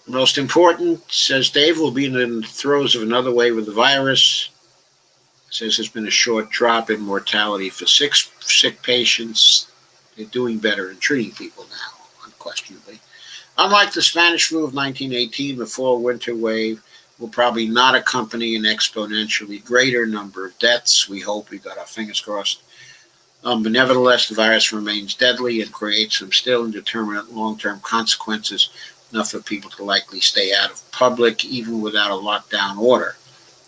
most important, says Dave, will be in the throes of another wave of the virus. Says there's been a short drop in mortality for sick patients. They're doing better in treating people now, unquestionably. Unlike the Spanish flu of 1918, the fall-winter wave will probably not accompany an exponentially greater number of deaths. We hope. We've got our fingers crossed. But nevertheless, the virus remains deadly and creates some still indeterminate long-term consequences, enough for people to likely stay out of public, even without a lockdown order.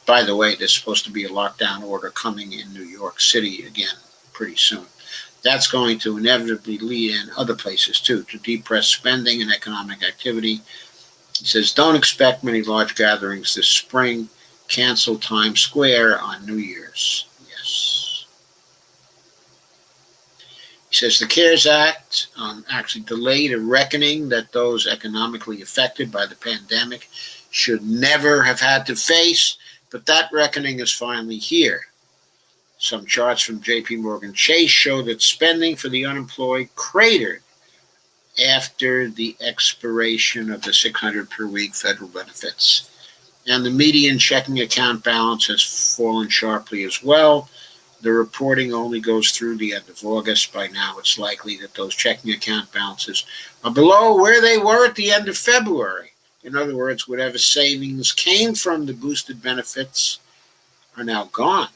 By the way, there's supposed to be a lockdown order coming in New York City again pretty soon. That's going to inevitably lead in other places, too, to depressed spending and economic activity. He says, don't expect many large gatherings this spring. Cancel Times Square on New Year's. Yes. He says the CARES Act actually delayed a reckoning that those economically affected by the pandemic should never have had to face, but that reckoning is finally here. Some charts from JP Morgan Chase show that spending for the unemployed cratered after the expiration of the $600 per week federal benefits. And the median checking account balance has fallen sharply as well. The reporting only goes through the end of August. By now, it's likely that those checking account balances are below where they were at the end of February. In other words, whatever savings came from the boosted benefits are now gone.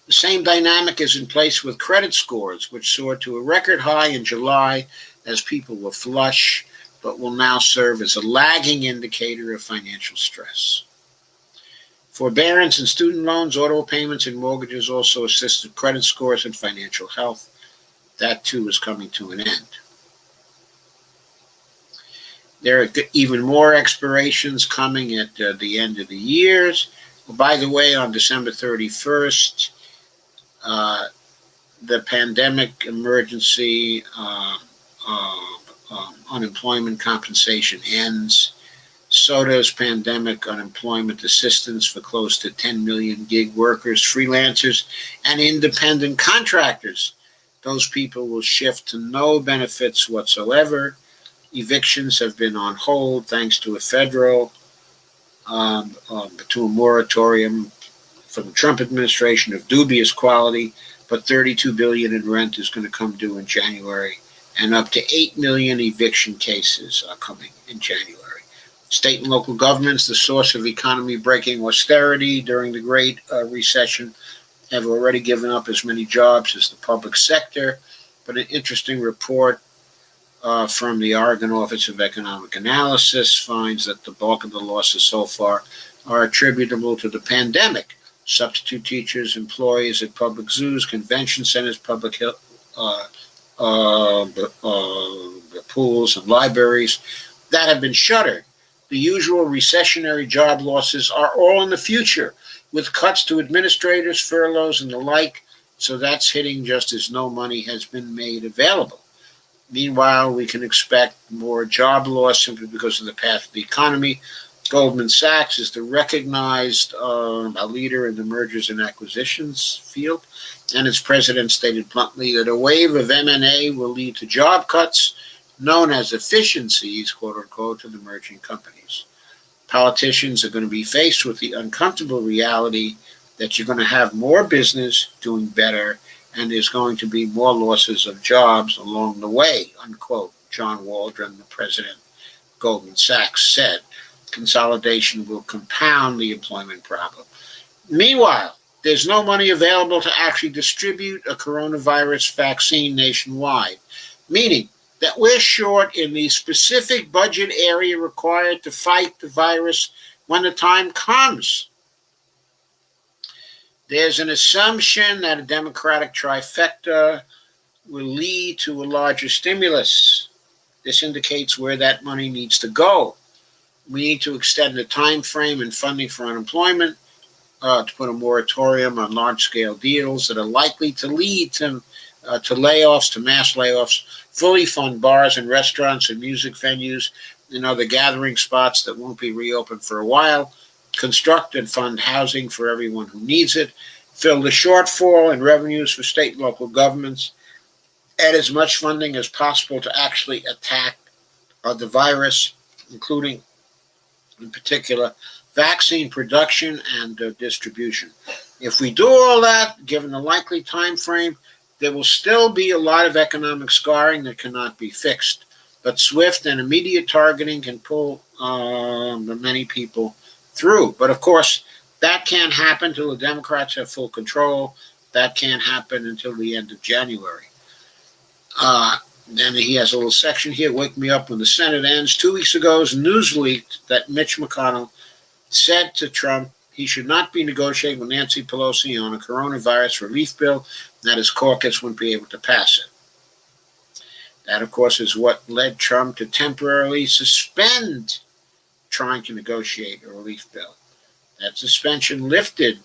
The same dynamic is in place with credit scores, which soared to a record high in July as people were flush, but will now serve as a lagging indicator of financial stress. Forbearance in student loans, auto payments, and mortgages also assisted credit scores and financial health. That, too, is coming to an end. There are even more expirations coming at the end of the years. By the way, on December 31st, the pandemic emergency unemployment compensation ends. So does pandemic unemployment assistance for close to 10 million gig workers, freelancers, and independent contractors. Those people will shift to no benefits whatsoever. Evictions have been on hold thanks to a federal, to a moratorium from the Trump administration of dubious quality, but $32 billion in rent is going to come due in January, and up to 8 million eviction cases are coming in January. State and local governments, the source of economy-breaking austerity during the Great Recession, have already given up as many jobs as the public sector, but an interesting report from the Oregon Office of Economic Analysis finds that the bulk of the losses so far are attributable to the pandemic. Substitute teachers, employees at public zoos, convention centers, public pools, and libraries that have been shuttered. The usual recessionary job losses are all in the future, with cuts to administrators, furloughs, and the like, so that's hitting just as no money has been made available. Meanwhile, we can expect more job loss simply because of the path of the economy. Goldman Sachs is the recognized a leader in the mergers and acquisitions field, and its president stated bluntly that a wave of M&A will lead to job cuts known as efficiencies, quote unquote, to the merging companies. Politicians are going to be faced with the uncomfortable reality that you're going to have more business doing better and there's going to be more losses of jobs along the way, unquote, John Waldron, the president of Goldman Sachs, said. Consolidation will compound the employment problem. Meanwhile, there's no money available to actually distribute a coronavirus vaccine nationwide, meaning that we're short in the specific budget area required to fight the virus when the time comes. There's an assumption that a Democratic trifecta will lead to a larger stimulus. This indicates where that money needs to go. We need to extend the time frame and funding for unemployment, to put a moratorium on large-scale deals that are likely to lead to layoffs, to mass layoffs, fully fund bars and restaurants and music venues and other gathering spots that won't be reopened for a while, construct and fund housing for everyone who needs it, fill the shortfall in revenues for state and local governments, add as much funding as possible to actually attack the virus, including, in particular, vaccine production and distribution. If we do all that, given the likely time frame, there will still be a lot of economic scarring that cannot be fixed. But swift and immediate targeting can pull many people through. But of course, that can't happen until the Democrats have full control. That can't happen until the end of January. And he has a little section here, Wake Me Up When the Senate Ends. 2 weeks ago, news leaked that Mitch McConnell said to Trump he should not be negotiating with Nancy Pelosi on a coronavirus relief bill, that his caucus wouldn't be able to pass it. That, of course, is what led Trump to temporarily suspend trying to negotiate a relief bill. That suspension lifted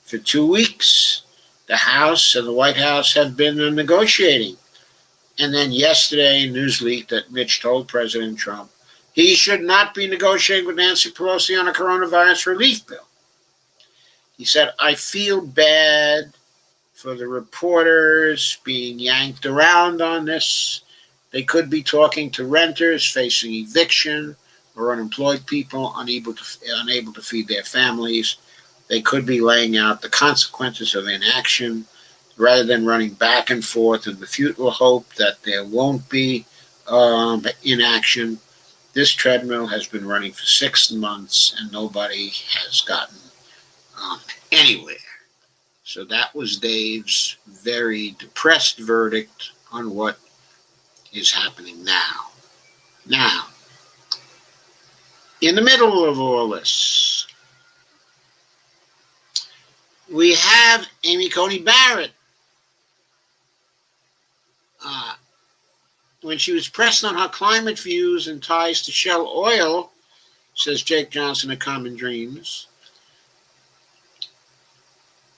for 2 weeks. The House and the White House have been negotiating. And then yesterday, news leaked that Mitch told President Trump he should not be negotiating with Nancy Pelosi on a coronavirus relief bill. He said, I feel bad for the reporters being yanked around on this. They could be talking to renters facing eviction or unemployed people unable to feed their families. They could be laying out the consequences of inaction rather than running back and forth in the futile hope that there won't be inaction. This treadmill has been running for 6 months and nobody has gotten anywhere. So that was Dave's very depressed verdict on what is happening now. Now, in the middle of all this, we have Amy Coney Barrett. When she was pressed on her climate views and ties to Shell Oil, says Jake Johnson of Common Dreams,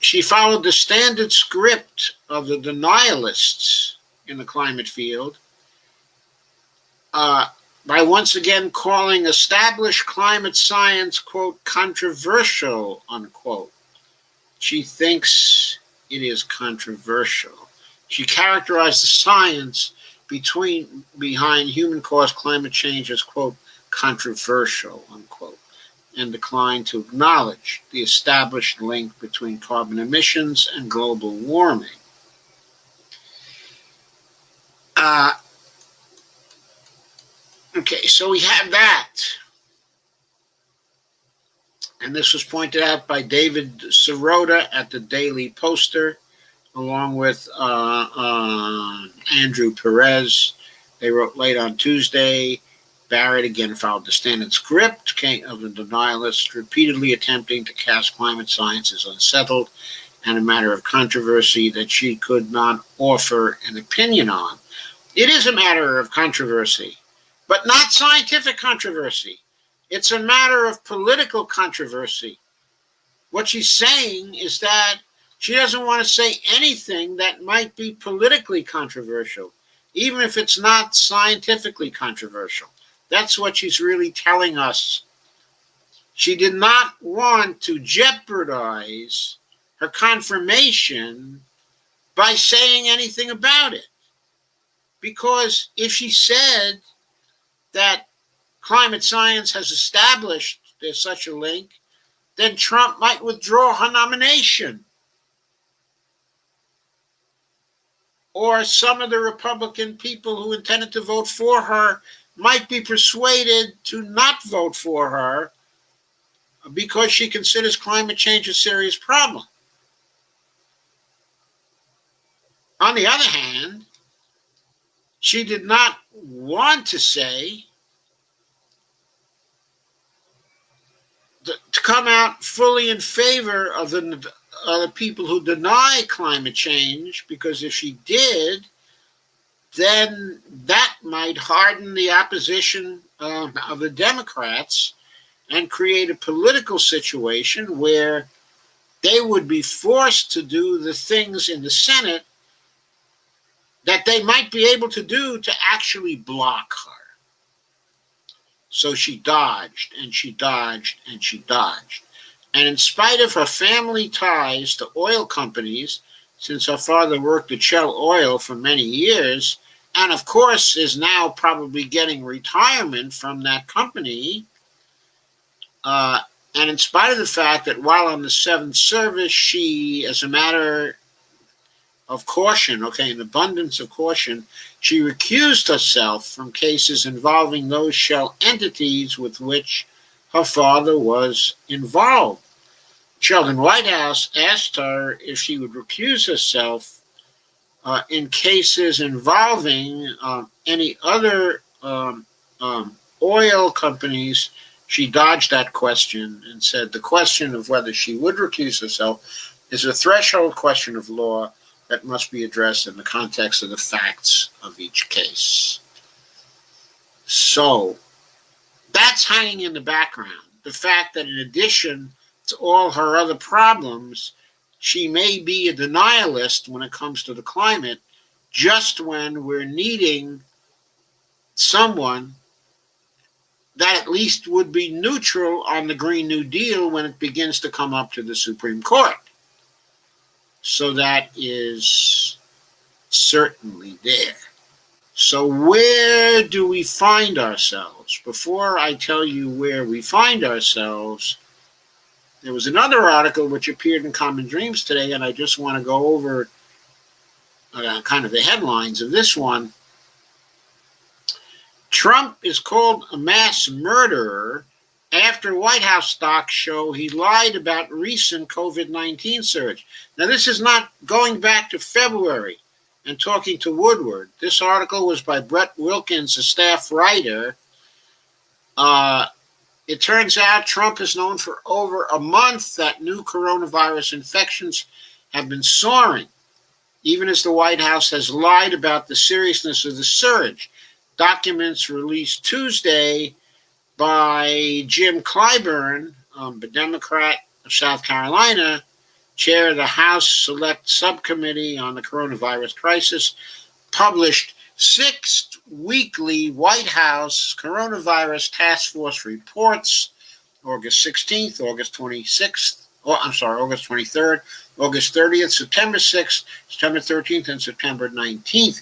she followed the standard script of the denialists in the climate field by once again calling established climate science, quote, controversial, unquote. She thinks it is controversial. She characterized the science behind human-caused climate change as, quote, controversial, unquote, and declined to acknowledge the established link between carbon emissions and global warming. Okay, so we have that. And this was pointed out by David Sirota at the Daily Poster, along with Andrew Perez. They wrote late on Tuesday. Barrett again followed the standard script of the denialists, repeatedly attempting to cast climate science as unsettled and a matter of controversy that she could not offer an opinion on. It is a matter of controversy, but not scientific controversy. It's a matter of political controversy. What she's saying is that she doesn't want to say anything that might be politically controversial, even if it's not scientifically controversial. That's what she's really telling us. She did not want to jeopardize her confirmation by saying anything about it. Because if she said that climate science has established there's such a link, then Trump might withdraw her nomination. Or some of the Republican people who intended to vote for her might be persuaded to not vote for her because she considers climate change a serious problem. On the other hand, she did not want to say, to come out fully in favor of the people who deny climate change, because if she did, then that might harden the opposition of the Democrats and create a political situation where they would be forced to do the things in the Senate that they might be able to do to actually block her. So she dodged and she dodged and she dodged. And in spite of her family ties to oil companies, since her father worked at Shell Oil for many years, and of course is now probably getting retirement from that company, and in spite of the fact that while on the Seventh Service, she, as a matter of caution, an abundance of caution, she recused herself from cases involving those Shell entities with which her father was involved. Sheldon Whitehouse asked her if she would recuse herself in cases involving any other oil companies. She dodged that question and said the question of whether she would recuse herself is a threshold question of law that must be addressed in the context of the facts of each case. So that's hanging in the background. The fact that in addition to all her other problems, she may be a denialist when it comes to the climate, just when we're needing someone that at least would be neutral on the Green New Deal when it begins to come up to the Supreme Court. So that is certainly there. So where do we find ourselves? Before I tell you where we find ourselves, there was another article which appeared in Common Dreams today, and I just want to go over kind of the headlines of this one. Trump is called a mass murderer after White House docs show he lied about recent COVID-19 surge. Now, this is not going back to February and talking to Woodward. This article was by Brett Wilkins, a staff writer. It turns out Trump has known for over a month that new coronavirus infections have been soaring, even as the White House has lied about the seriousness of the surge. Documents released Tuesday by Jim Clyburn, the Democrat of South Carolina, chair of the House Select Subcommittee on the Coronavirus Crisis, published 6 weekly White House Coronavirus Task Force reports, August 16th, August 26th, August 23rd, August 30th, September 6th, September 13th, and September 19th,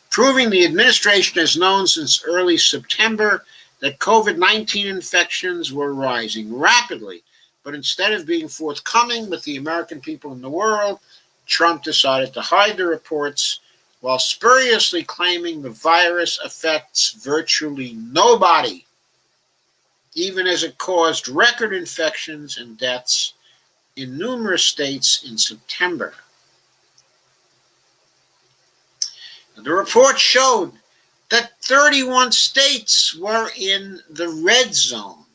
proving the administration has known since early September that COVID-19 infections were rising rapidly. But instead of being forthcoming with the American people in the world, Trump decided to hide the reports while spuriously claiming the virus affects virtually nobody, even as it caused record infections and deaths in numerous states in September. The report showed that 31 states were in the red zone.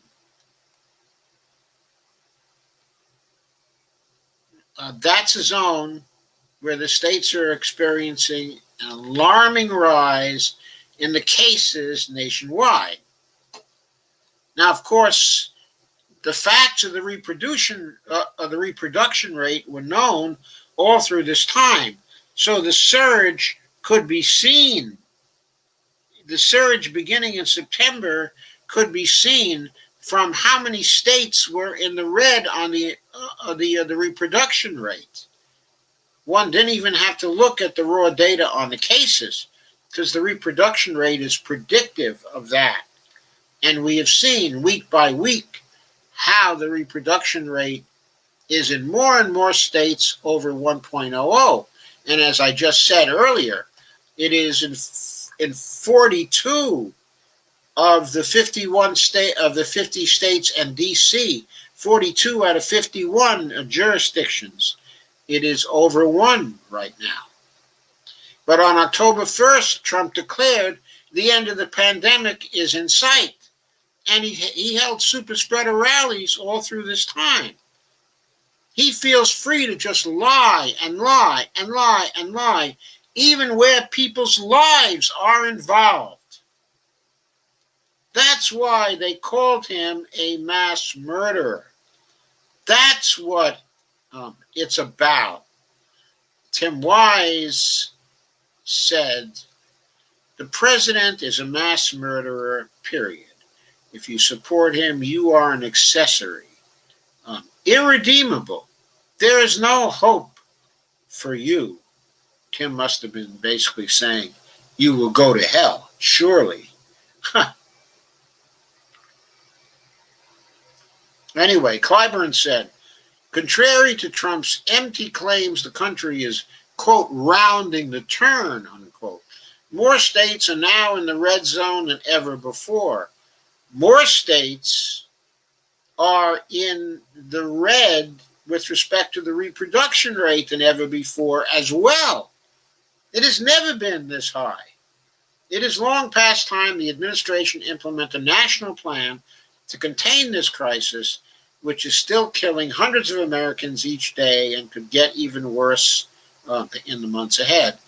That's a zone where the states are experiencing an alarming rise in the cases nationwide. Now, of course, the facts of the reproduction rate were known all through this time. So the surge could be seen. The surge beginning in September could be seen from how many states were in the red on the reproduction rate. One didn't even have to look at the raw data on the cases because the reproduction rate is predictive of that. And we have seen week by week how the reproduction rate is in more and more states over 1.00. And as I just said earlier, it is in 42 of the 50 states and DC, 42 out of 51 jurisdictions. It is over 1 right now. But on October 1st, Trump declared the end of the pandemic is in sight. And he held super spreader rallies all through this time. He feels free to just lie and lie and lie and lie, even where people's lives are involved. That's why they called him a mass murderer. That's what it's about. Tim Wise said, the president is a mass murderer, period. If you support him, you are an accessory. Irredeemable. There is no hope for you. Tim must have been basically saying, you will go to hell, surely. Anyway, Clyburn said, contrary to Trump's empty claims the country is, quote, rounding the turn, unquote, more states are now in the red zone than ever before. More states are in the red with respect to the reproduction rate than ever before as well. It has never been this high. It is long past time the administration implement a national plan to contain this crisis, which is still killing hundreds of Americans each day and could get even worse in the months ahead.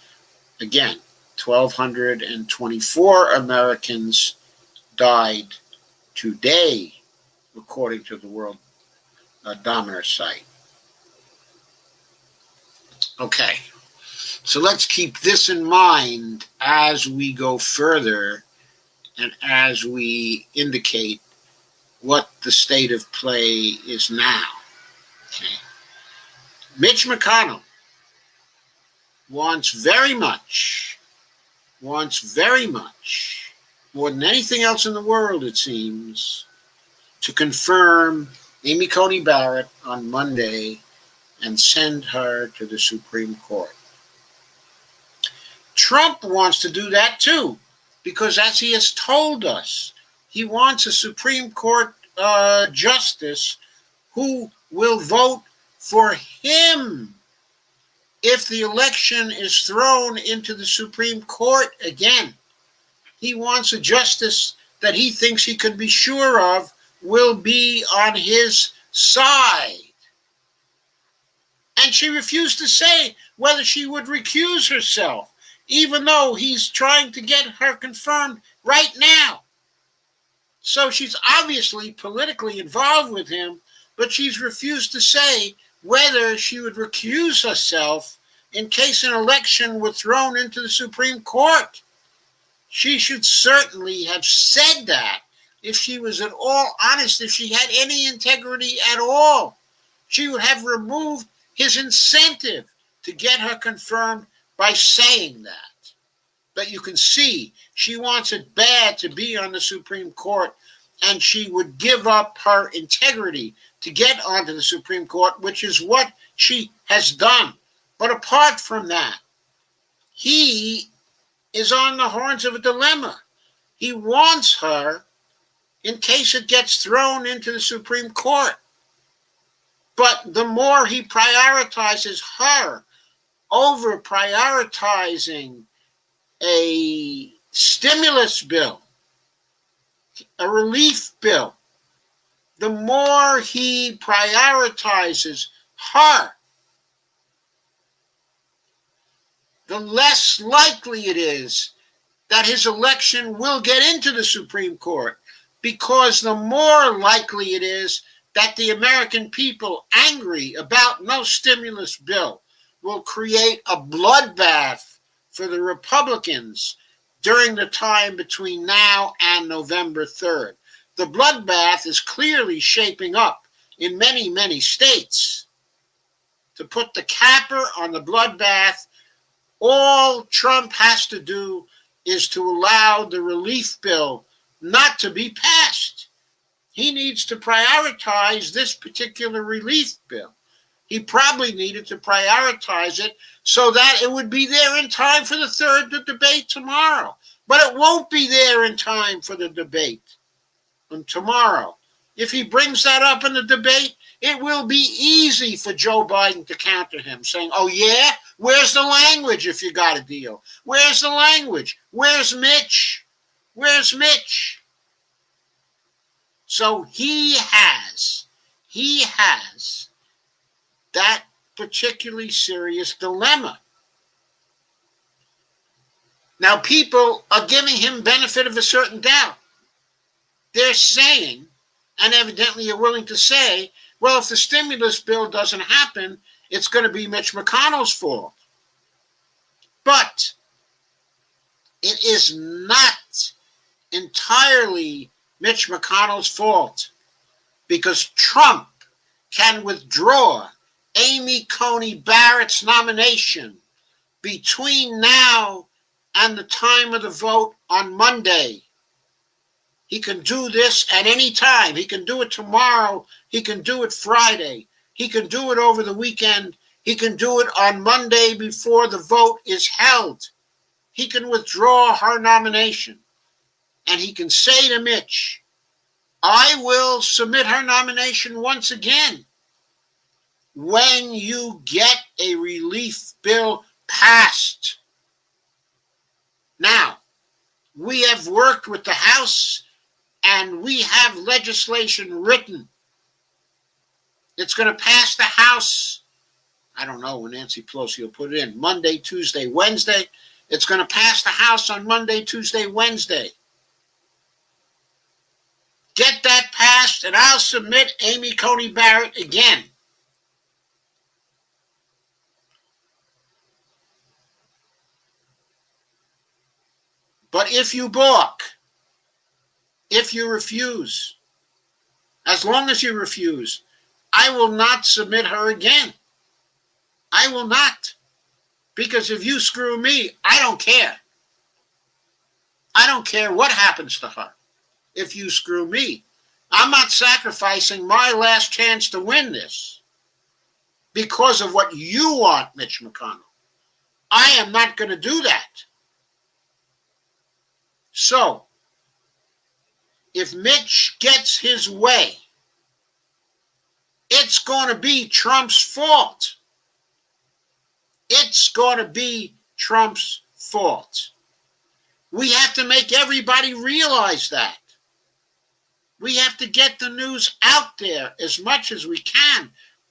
Again, 1,224 Americans died today, according to the World Dominor site. Okay, so let's keep this in mind as we go further and as we indicate what the state of play is now. Okay. Mitch McConnell wants very much, more than anything else in the world, it seems, to confirm Amy Coney Barrett on Monday and send her to the Supreme Court. Trump wants to do that too, because as he has told us, he wants a Supreme Court justice who will vote for him if the election is thrown into the Supreme Court again. He wants a justice that he thinks he can be sure of will be on his side. And she refused to say whether she would recuse herself, even though he's trying to get her confirmed right now. So she's obviously politically involved with him, but she's refused to say whether she would recuse herself in case an election were thrown into the Supreme Court. She should certainly have said that if she was at all honest, if she had any integrity at all. She would have removed his incentive to get her confirmed by saying that. But you can see she wants it bad to be on the Supreme Court, and she would give up her integrity to get onto the Supreme Court, which is what she has done. But apart from that, he is on the horns of a dilemma. He wants her in case it gets thrown into the Supreme Court. But the more he prioritizes her over prioritizing a stimulus bill, a relief bill, the more he prioritizes her, the less likely it is that his election will get into the Supreme Court, because the more likely it is that the American people, angry about no stimulus bill, will create a bloodbath for the Republicans during the time between now and November 3rd. the bloodbath is clearly shaping up in many, many states. To put the capper on the bloodbath, all Trump has to do is to allow the relief bill not to be passed. He needs to prioritize this particular relief bill. He probably needed to prioritize it so that it would be there in time for the third debate tomorrow. But it won't be there in time for the debate tomorrow. If he brings that up in the debate, it will be easy for Joe Biden to counter him, saying, oh yeah, where's the language if you got a deal? Where's the language? Where's Mitch? Where's Mitch? So he has that particularly serious dilemma. Now, people are giving him benefit of a certain doubt. They're saying, and evidently are willing to say, well, if the stimulus bill doesn't happen, it's going to be Mitch McConnell's fault. But it is not entirely Mitch McConnell's fault, because Trump can withdraw Amy Coney Barrett's nomination between now and the time of the vote on Monday. He can do this at any time. He can do it tomorrow. He can do it Friday. He can do it over the weekend. He can do it on Monday before the vote is held. He can withdraw her nomination. And he can say to Mitch, I will submit her nomination once again when you get a relief bill passed. Now, we have worked with the House and we have legislation written. It's going to pass the House. I don't know when Nancy Pelosi will put it in. Monday, Tuesday, Wednesday. It's going to pass the House on Monday, Tuesday, Wednesday. Get that passed and I'll submit Amy Coney Barrett again. But if you balk, if you refuse, as long as you refuse, I will not submit her again. I will not. Because if you screw me, I don't care. I don't care what happens to her if you screw me. I'm not sacrificing my last chance to win this because of what you want, Mitch McConnell. I am not going to do that. So, if Mitch gets his way, it's going to be Trump's fault. It's going to be Trump's fault. We have to make everybody realize that. We have to get the news out there as much as we can.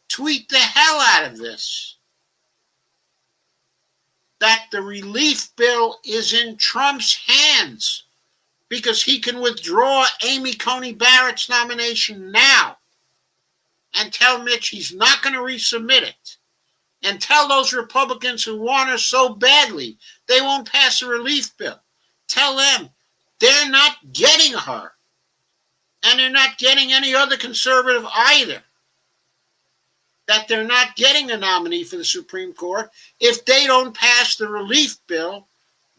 Tweet the hell out of this. That the relief bill is in Trump's hands because he can withdraw Amy Coney Barrett's nomination now and tell Mitch he's not going to resubmit it, and tell those Republicans who want her so badly they won't pass a relief bill. Tell them they're not getting her, and they're not getting any other conservative either. That they're not getting a nominee for the Supreme Court if they don't pass the relief bill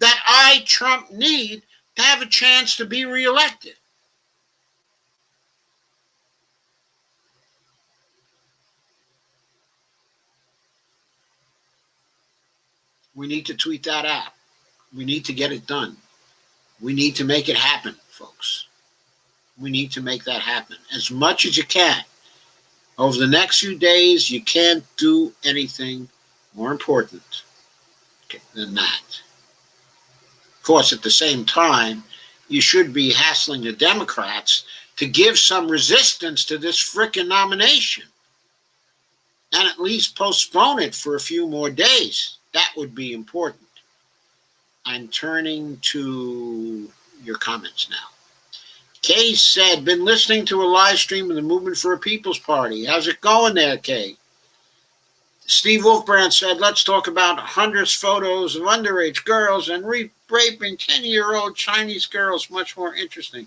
that I, Trump, need to have a chance to be reelected. We need to tweet that out. We need to get it done. We need to make it happen, folks. We need to make that happen as much as you can. Over the next few days, you can't do anything more important than that. Of course, at the same time, you should be hassling the Democrats to give some resistance to this frickin' nomination and at least postpone it for a few more days. That would be important. I'm turning to your comments now. Kay said, been listening to a live stream of the Movement for a People's Party. How's it going there, Kay? Steve Wolfbrand said, let's talk about hundreds photos of underage girls and raping 10-year-old Chinese girls. Much more interesting.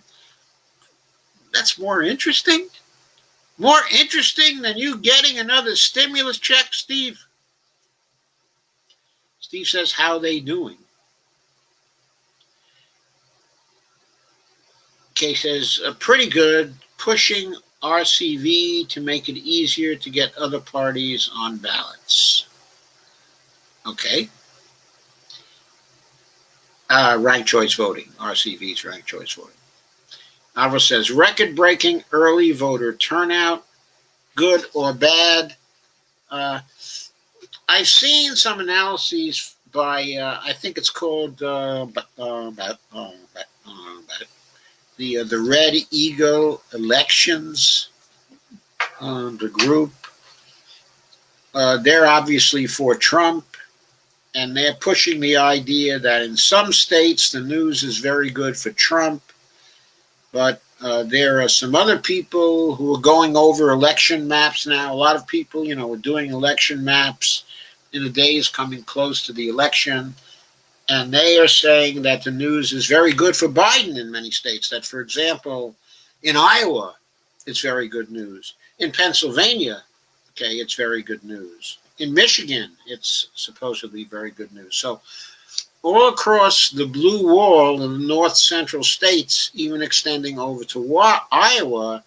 That's more interesting? More interesting than you getting another stimulus check, Steve? Steve says, how they doing? Kay says, pretty good, pushing RCV to make it easier to get other parties on ballots. Okay. Ranked choice voting, RCV's ranked choice voting. Alva says, record-breaking early voter turnout, good or bad? I've seen some analyses by, I think it's called the Red Eagle Elections, the group. They're obviously for Trump, and they're pushing the idea that in some states the news is very good for Trump, but there are some other people who are going over election maps now. A lot of people, are doing election maps in the days coming close to the election, and they are saying that the news is very good for Biden in many states. That, for example, in Iowa, it's very good news. In Pennsylvania, okay, it's very good news. In Michigan, it's supposedly very good news. So all across the blue wall in the north central states, even extending over to Iowa,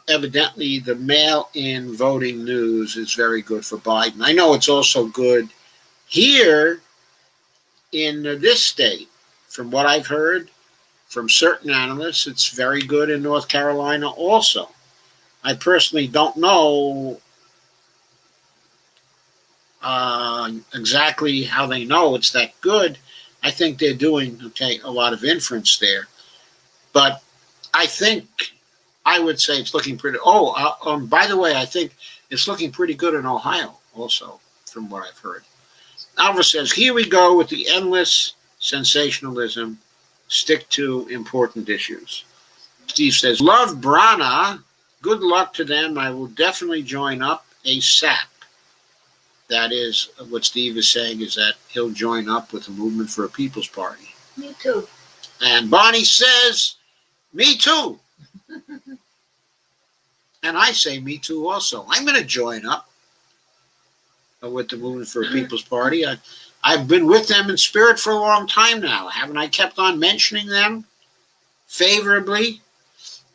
evidently the mail-in voting news is very good for Biden. I know it's also good here in this state. From what I've heard from certain analysts, it's very good in North Carolina also. I personally don't know exactly how they know it's that good. I think they're doing a lot of inference there. But I would say it's looking pretty. By the way, I think it's looking pretty good in Ohio also, from what I've heard. Alva says, here we go with the endless sensationalism. Stick to important issues. Steve says, love Brana. Good luck to them. I will definitely join up ASAP. That is what Steve is saying, is that he'll join up with the Movement for a People's Party. Me too. And Bonnie says, me too. And I say me too also. I'm going to join up with the Movement for a People's Party. I've been with them in spirit for a long time now. Haven't I kept on mentioning them favorably?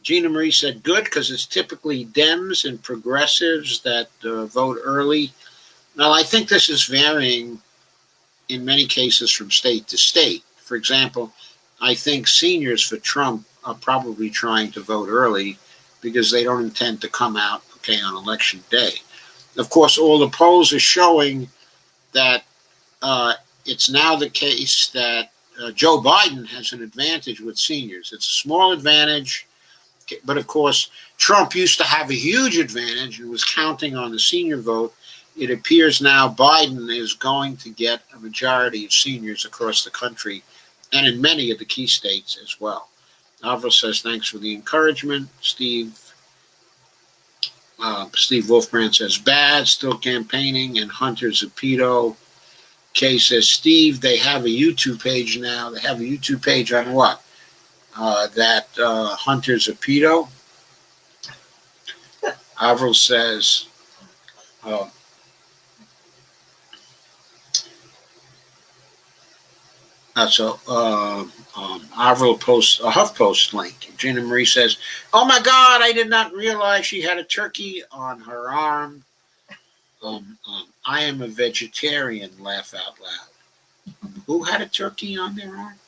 Gina Marie said, good, because it's typically Dems and progressives that vote early. Now, I think this is varying in many cases from state to state. For example, I think seniors for Trump are probably trying to vote early because they don't intend to come out, on election day. Of course, all the polls are showing that it's now the case that Joe Biden has an advantage with seniors. It's a small advantage, but of course, Trump used to have a huge advantage and was counting on the senior vote. It appears now Biden is going to get a majority of seniors across the country and in many of the key states as well. Alva says, thanks for the encouragement. Steve Wolfbrand says, bad, still campaigning, and Hunter Zepito. Kay says, Steve, they have a YouTube page now. They have a YouTube page on what? That Hunter Zepito. Avril says, Avril posts a HuffPost link. Gina Marie says, oh my God, I did not realize she had a turkey on her arm. I am a vegetarian, laugh out loud. Who had a turkey on their arm?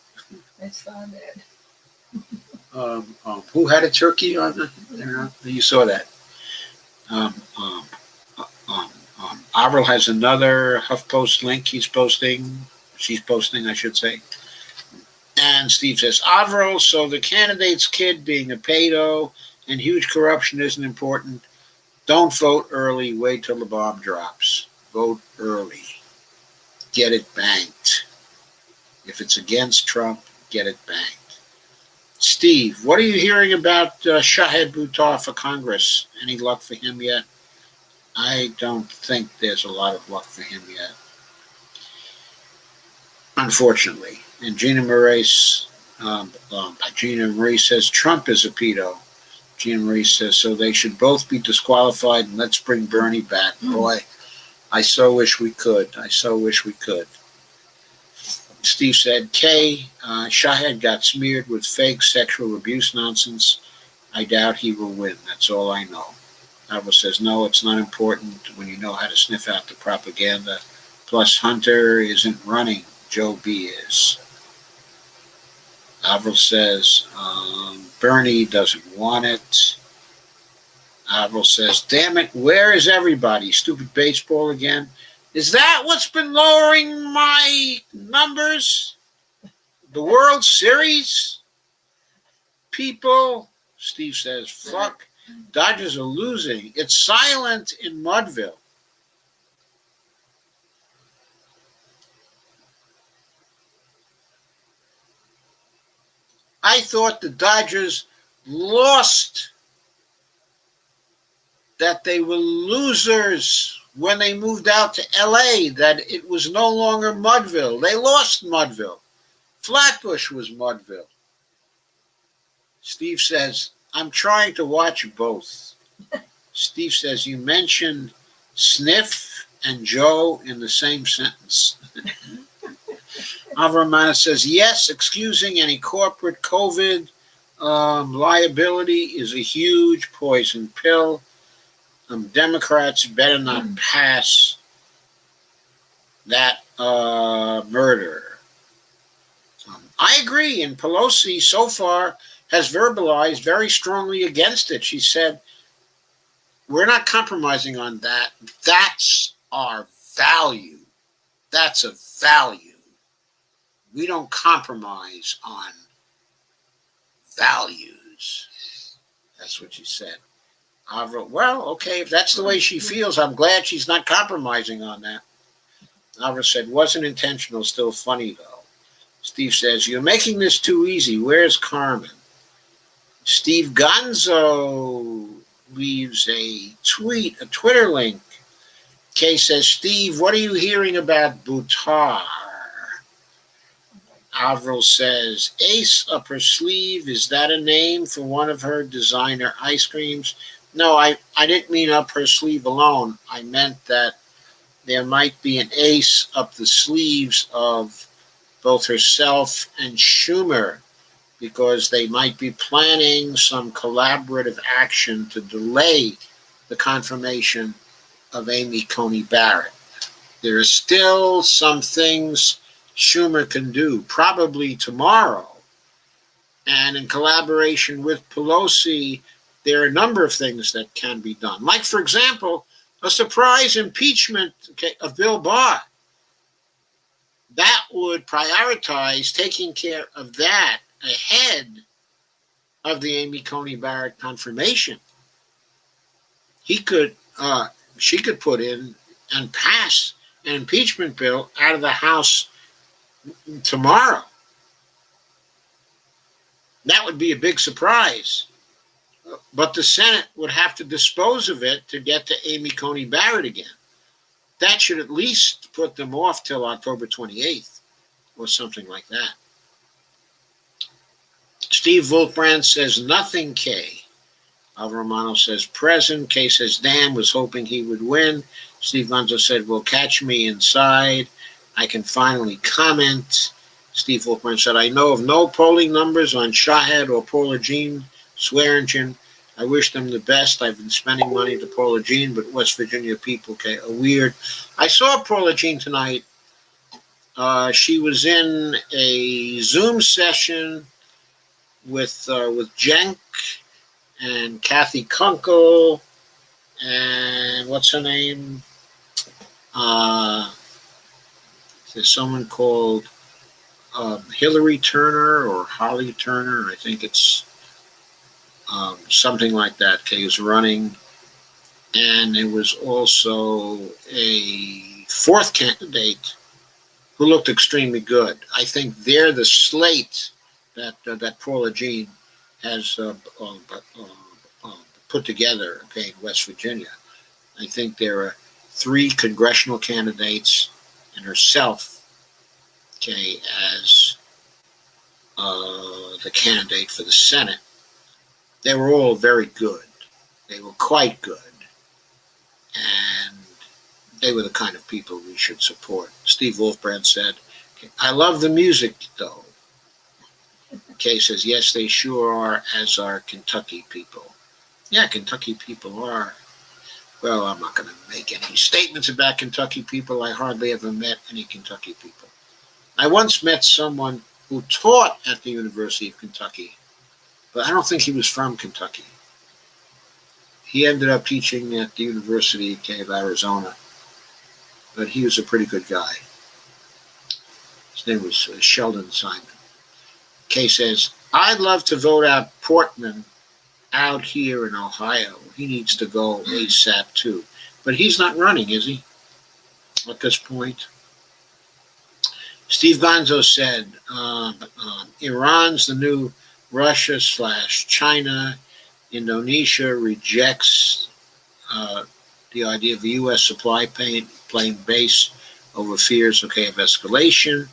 I saw that. Who had a turkey on their arm? You saw that. Avril has another HuffPost link she's posting, I should say. And Steve says, Avril, so the candidate's kid being a pedo and huge corruption isn't important. Don't vote early. Wait till the bomb drops. Vote early. Get it banked. If it's against Trump, get it banked. Steve, what are you hearing about Shahed Buttar for Congress? Any luck for him yet? I don't think there's a lot of luck for him yet, unfortunately. And Gina Marie Gina Marie says Trump is a pedo. Gina Marie says so they should both be disqualified and let's bring Bernie back. Boy, I so wish we could. I so wish we could. Steve said, Shahed got smeared with fake sexual abuse nonsense. I doubt he will win. That's all I know. Alva says, no, it's not important when you know how to sniff out the propaganda. Plus, Hunter isn't running. Joe B. is. Avril says, Bernie doesn't want it. Avril says, damn it, where is everybody? Stupid baseball again. Is that what's been lowering my numbers? The World Series? People? Steve says, fuck. Dodgers are losing. It's silent in Mudville. I thought the Dodgers lost, that they were losers when they moved out to L.A., that it was no longer Mudville. They lost Mudville. Flatbush was Mudville. Steve says, I'm trying to watch both. Steve says, you mentioned sniff and Joe in the same sentence. Avramana says, yes, excusing any corporate COVID liability is a huge poison pill. Democrats better not pass that murder. I agree, and Pelosi so far has verbalized very strongly against it. She said, we're not compromising on that. That's our value. That's a value. We don't compromise on values. That's what she said. Avra, well, okay, if that's the way she feels, I'm glad she's not compromising on that. Avra said, wasn't intentional, still funny, though. Steve says, you're making this too easy. Where's Carmen? Steve Gonzo leaves a tweet, a Twitter link. Kay says, Steve, what are you hearing about Buttar? Avril says, Ace up her sleeve. Is that a name for one of her designer ice creams? No, I didn't mean up her sleeve alone. I meant that there might be an ace up the sleeves of both herself and Schumer, because they might be planning some collaborative action to delay the confirmation of Amy Coney Barrett. There are still some things Schumer can do, probably tomorrow. And in collaboration with Pelosi, there are a number of things that can be done. Like, for example, a surprise impeachment of Bill Barr. That would prioritize taking care of that ahead of the Amy Coney Barrett confirmation. She could put in and pass an impeachment bill out of the House tomorrow. That would be a big surprise. But the Senate would have to dispose of it to get to Amy Coney Barrett again. That should at least put them off till October 28th or something like that. Steve Volkbrand says nothing, Kay. Alvaro Romano says present. Kay says Dan was hoping he would win. Steve Gonzo said, well, catch me inside. I can finally comment. Steve Volkbrand said, I know of no polling numbers on Shahed or Paula Jean Swearingen. I wish them the best. I've been spending money to Paula Jean, but West Virginia people are weird. I saw Paula Jean tonight. She was in a Zoom session with Cenk and Kathy Kunkel and what's her name? There's someone called Hillary Turner or Holly Turner. I think it's something like that. Kay was running. And there was also a fourth candidate who looked extremely good. I think they're the slate that Paula Jean has put together, in West Virginia. I think there are 3 congressional candidates and herself, as the candidate for the Senate. They were all very good. They were quite good. And they were the kind of people we should support. Steve Wolfbrand said, I love the music, though. Kay says, yes, they sure are, as are Kentucky people. Yeah, Kentucky people are. Well, I'm not going to make any statements about Kentucky people. I hardly ever met any Kentucky people. I once met someone who taught at the University of Kentucky, but I don't think he was from Kentucky. He ended up teaching at the University of Arizona, but he was a pretty good guy. His name was Sheldon Simon. Kay says, I'd love to vote out Portman out here in Ohio. He needs to go ASAP too. But he's not running, is he? At this point. Steve Gonzo said, Iran's the new Russia/China. Indonesia rejects the idea of a U.S. supply plane base over fears of escalation.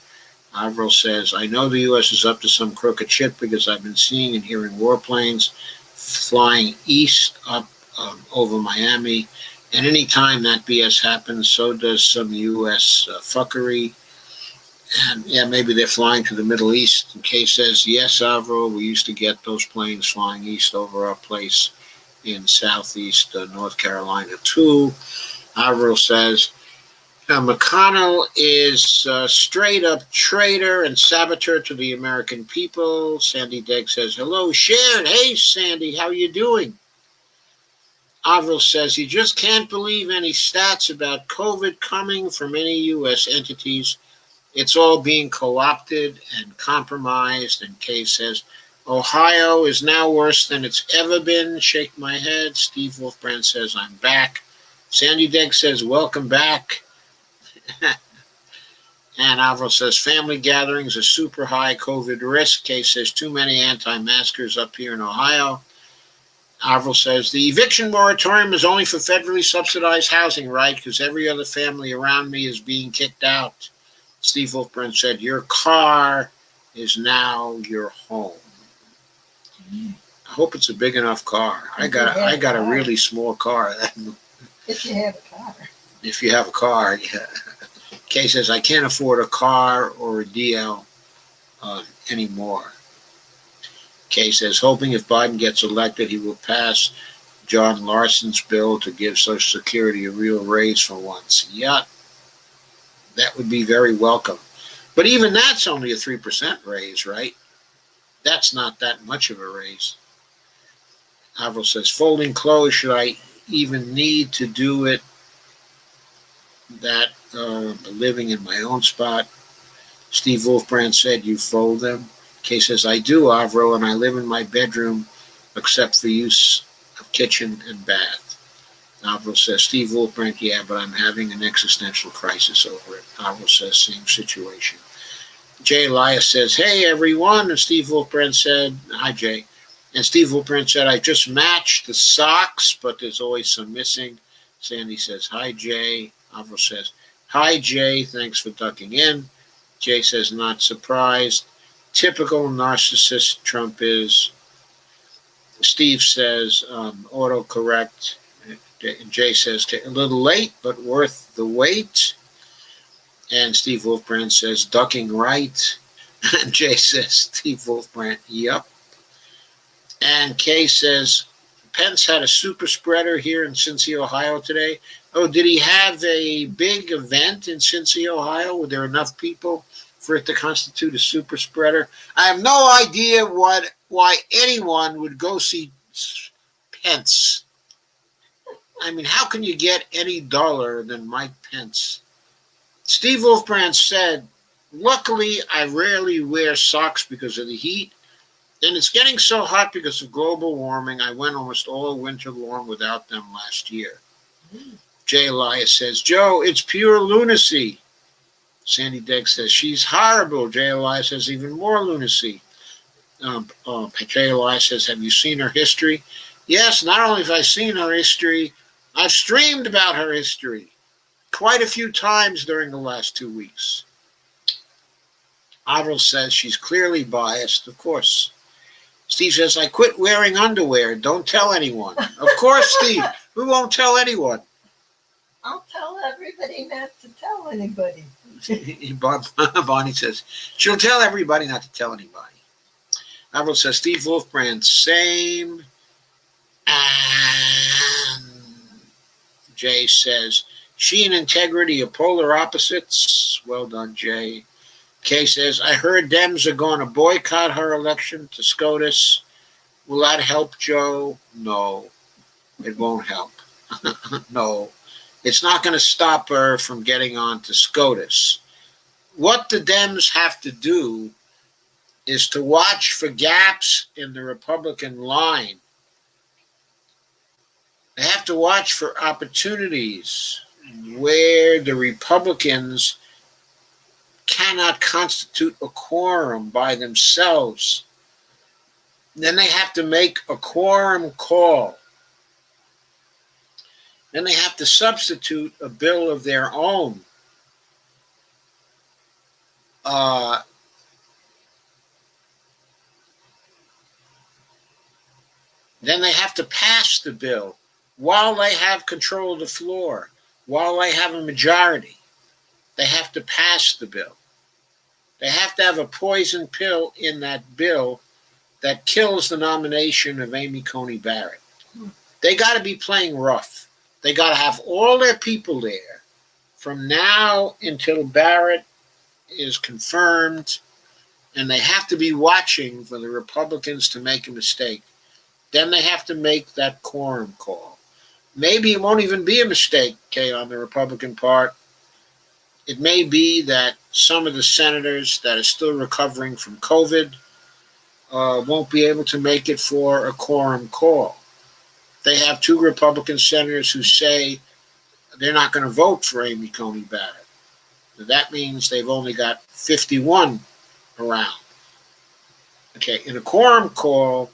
Avril says, I know the U.S. is up to some crooked shit because I've been seeing and hearing warplanes flying east up over Miami. And any time that BS happens, so does some U.S. Fuckery. And yeah, maybe they're flying to the Middle East. And Kay says, yes, Avril, we used to get those planes flying east over our place in southeast North Carolina too. Avril says, McConnell is a straight-up traitor and saboteur to the American people. Sandy Degg says, hello, Sharon. Hey, Sandy, how you doing? Avril says, you just can't believe any stats about COVID coming from any U.S. entities. It's all being co-opted and compromised. And Kay says, Ohio is now worse than it's ever been. Shake my head. Steve Wolfbrand says, I'm back. Sandy Degg says, welcome back. And Avril says, family gatherings are super high COVID risk. Kay says, too many anti-maskers up here in Ohio. Avril says, the eviction moratorium is only for federally subsidized housing, right? Because every other family around me is being kicked out. Steve Wolfbrand said, your car is now your home. I hope it's a big enough car. I got a really small car. If you have a car. If you have a car, yeah. Kay says, I can't afford a car or a DL anymore. Kay says, hoping if Biden gets elected, he will pass John Larson's bill to give Social Security a real raise for once. Yeah, that would be very welcome. But even that's only a 3% raise, right? That's not that much of a raise. Avril says, folding clothes, should I even need to do it? That living in my own spot. Steve Wolfbrand said, you fold them. Kay says, I do, Avril, and I live in my bedroom except for use of kitchen and bath. Avril says, Steve Wolfbrand, yeah, but I'm having an existential crisis over it. Avril says, same situation. Jay Elias says, hey, everyone. And Steve Wolfbrand said, hi, Jay. And Steve Wolfbrand said, I just matched the socks, but there's always some missing. Sandy says, hi, Jay. Avril says, hi, Jay. Thanks for ducking in. Jay says, not surprised. Typical narcissist Trump is. Steve says, autocorrect. Jay says, a little late, but worth the wait. And Steve Wolfbrand says, ducking right. And Jay says, Steve Wolfbrand, yep. And Kay says, Pence had a super spreader here in Cincy, Ohio today. Oh, did he have a big event in Cincy, Ohio? Were there enough people for it to constitute a super spreader? I have no idea why anyone would go see Pence. I mean, how can you get any duller than Mike Pence? Steve Wolfbrand said, luckily, I rarely wear socks because of the heat. And it's getting so hot because of global warming, I went almost all winter long without them last year. Jay Elias says, Joe, it's pure lunacy. Sandy Degg says, she's horrible. Jay Elias says, even more lunacy. Jay Elias says, have you seen her history? Yes, not only have I seen her history, I've streamed about her history quite a few times during the last 2 weeks. Avril says she's clearly biased. Of course. Steve says, I quit wearing underwear. Don't tell anyone. Of course, Steve. We won't tell anyone. I'll tell everybody not to tell anybody. Bonnie says, she'll tell everybody not to tell anybody. Avril says, Steve Wolfbrand, same. And Jay says, she and integrity are polar opposites. Well done, Jay. Kay says, I heard Dems are going to boycott her election to SCOTUS. Will that help Joe? No, it won't help. No, it's not going to stop her from getting on to SCOTUS. What the Dems have to do is to watch for gaps in the Republican line. They have to watch for opportunities where the Republicans cannot constitute a quorum by themselves. Then they have to make a quorum call. Then they have to substitute a bill of their own. Then they have to pass the bill while they have control of the floor, while they have a majority. They have to pass the bill. They have to have a poison pill in that bill that kills the nomination of Amy Coney Barrett. They got to be playing rough. They got to have all their people there from now until Barrett is confirmed, and they have to be watching for the Republicans to make a mistake. Then they have to make that quorum call. Maybe it won't even be a mistake, Kay, on the Republican part. It may be that some of the senators that are still recovering from COVID won't be able to make it for a quorum call. They have 2 Republican senators who say they're not going to vote for Amy Coney Barrett. That means they've only got 51 around. Okay, in a quorum call,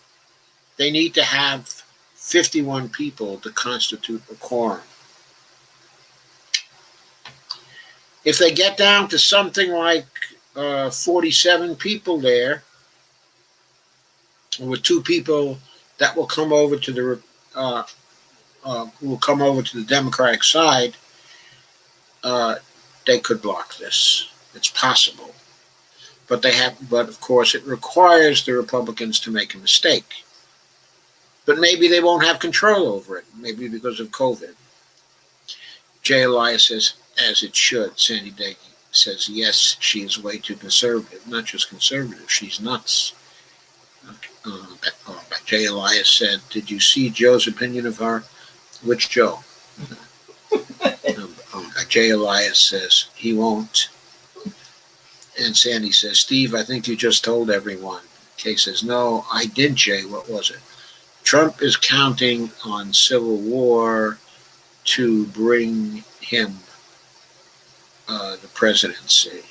they need to have 51 people to constitute a quorum. If they get down to something like 47 people there, with 2 people that will come over to the Democratic side, they could block this. It's possible, but of course, it requires the Republicans to make a mistake. But maybe they won't have control over it. Maybe because of COVID. Jay Elias says, as it should. Sandy Day says, yes, she is way too conservative. Not just conservative, she's nuts. Jay Elias said, did you see Joe's opinion of her? Which Joe? Jay Elias says, he won't. And Sandy says, Steve, I think you just told everyone. Kay says, no, I did, Jay. What was it? Trump is counting on civil war to bring him the presidency.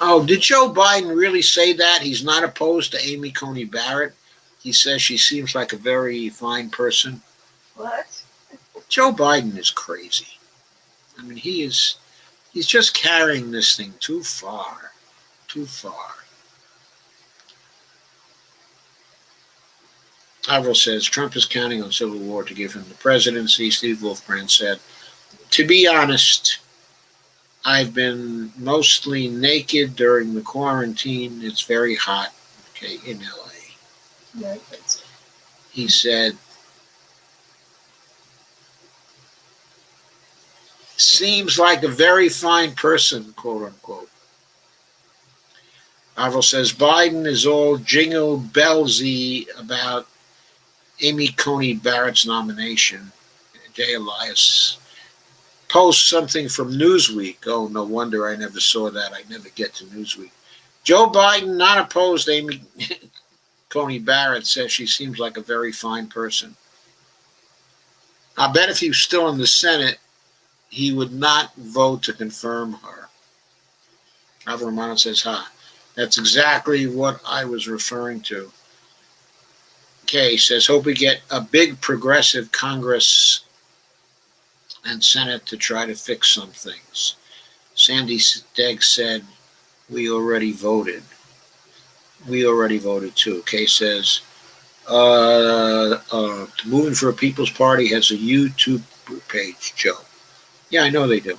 Oh, did Joe Biden really say that? He's not opposed to Amy Coney Barrett. He says she seems like a very fine person. What? Joe Biden is crazy. I mean, he's just carrying this thing too far. Too far. Avril says, Trump is counting on civil war to give him the presidency. Steve Wolfbrand said, to be honest, I've been mostly naked during the quarantine. It's very hot, okay, in LA. Yeah, He said, seems like a very fine person, quote unquote. Avril says, Biden is all jingle bellsy about Amy Coney Barrett's nomination. Jay Elias post something from Newsweek. Oh, no wonder I never saw that. I never get to Newsweek. Joe Biden, not opposed to Amy Coney Barrett, says she seems like a very fine person. I bet if he was still in the Senate, he would not vote to confirm her. Alvaro Romano says, that's exactly what I was referring to. Kay says, hope we get a big progressive Congress and Senate to try to fix some things. Sandy Degg said, we already voted. We already voted too. Kay says, Moving for a People's Party has a YouTube page, Joe. Yeah, I know they do.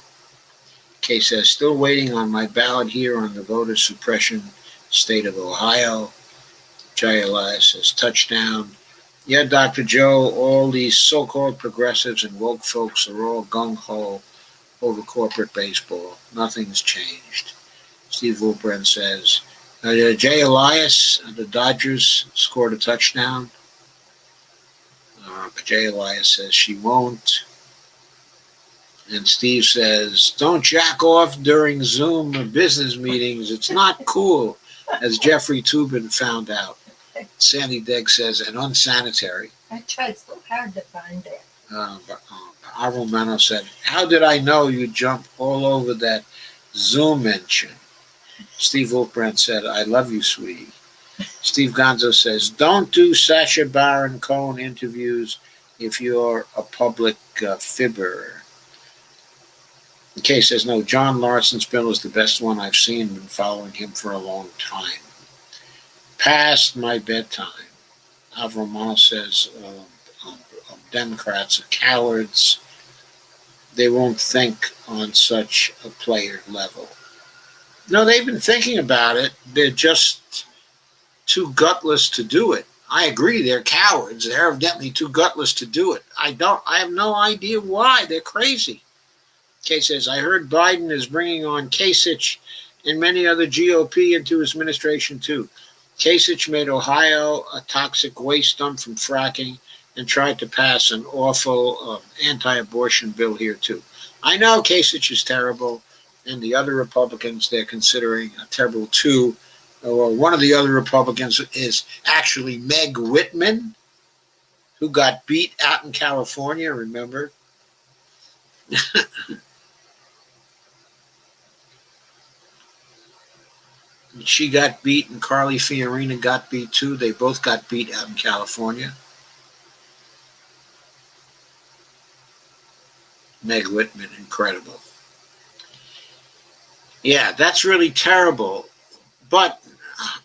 Kay says, still waiting on my ballot here on the voter suppression state of Ohio. Jay Elias says, touchdown. Yeah, Dr. Joe, all these so-called progressives and woke folks are all gung-ho over corporate baseball. Nothing's changed. Steve Wilbrand says, Jay Elias, the Dodgers scored a touchdown. But Jay Elias says she won't. And Steve says, don't jack off during Zoom business meetings. It's not cool, as Jeffrey Toobin found out. Sandy Degg says, and unsanitary. I tried so hard to find it. Arvel Mano said, how did I know you'd jump all over that Zoom mention? Steve Wolfbrand said, I love you, sweetie. Steve Gonzo says, don't do Sacha Baron Cohen interviews if you're a public fibber. Kay says, no, John Larson's bill is the best one I've seen. Been following him for a long time. Past my bedtime. Alvaro Romano says, Democrats are cowards. They won't think on such a player level. No, they've been thinking about it. They're just too gutless to do it. I agree, they're cowards. They're evidently too gutless to do it. I have no idea why. They're crazy. Kay says, I heard Biden is bringing on Kasich and many other GOP into his administration too. Kasich made Ohio a toxic waste dump from fracking and tried to pass an awful anti-abortion bill here too. I know Kasich is terrible, and the other Republicans they're considering are terrible too. One of the other Republicans is actually Meg Whitman, who got beat out in California, remember? She got beat, and Carly Fiorina got beat too. They both got beat out in California. Meg Whitman, incredible. Yeah, that's really terrible. But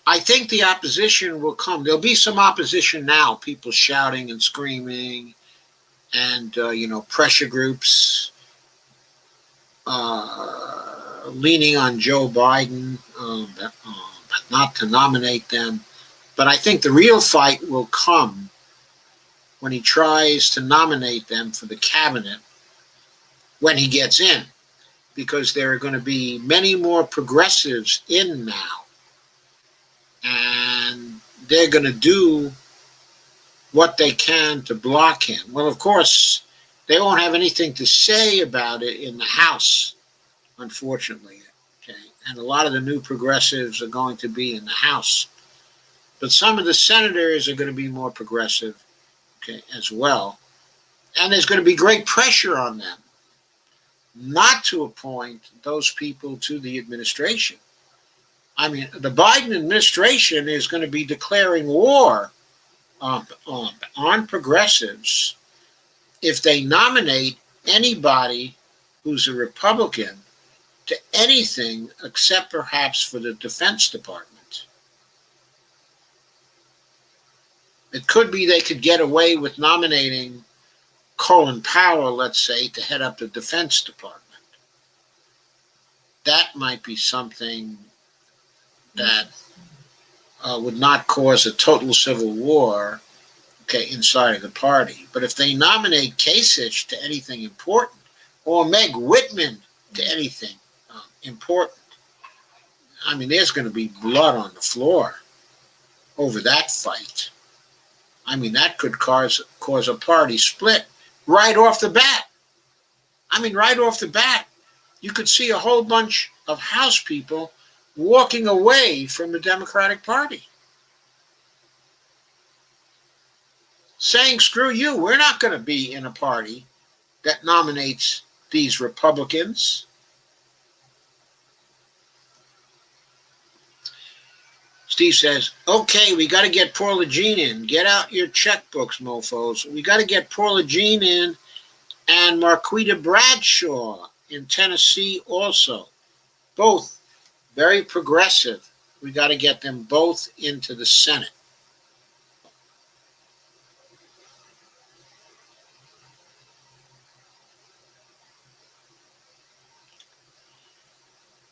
I think the opposition will come. There'll be some opposition now, people shouting and screaming, and, pressure groups leaning on Joe Biden, not to nominate them. But I think the real fight will come when he tries to nominate them for the cabinet when he gets in, because there are going to be many more progressives in now, and they're going to do what they can to block him. Well, of course, they won't have anything to say about it in the House, unfortunately. Okay, and a lot of the new progressives are going to be in the House, but some of the senators are going to be more progressive, okay, as well, and there's going to be great pressure on them not to appoint those people to the administration. I mean, the Biden administration is going to be declaring war on progressives if they nominate anybody who's a Republican to anything except perhaps for the Defense Department. It could be they could get away with nominating Colin Powell, let's say, to head up the Defense Department. That might be something that would not cause a total civil war, okay, inside of the party. But if they nominate Kasich to anything important, or Meg Whitman to anything important, I mean, there's going to be blood on the floor over that fight. I mean, that could cause a party split right off the bat. I mean, right off the bat, you could see a whole bunch of House people walking away from the Democratic Party, saying, screw you, we're not going to be in a party that nominates these Republicans. Steve says, okay, we got to get Paula Jean in. Get out your checkbooks, mofos. We got to get Paula Jean in and Marquita Bradshaw in Tennessee also. Both very progressive. We got to get them both into the Senate.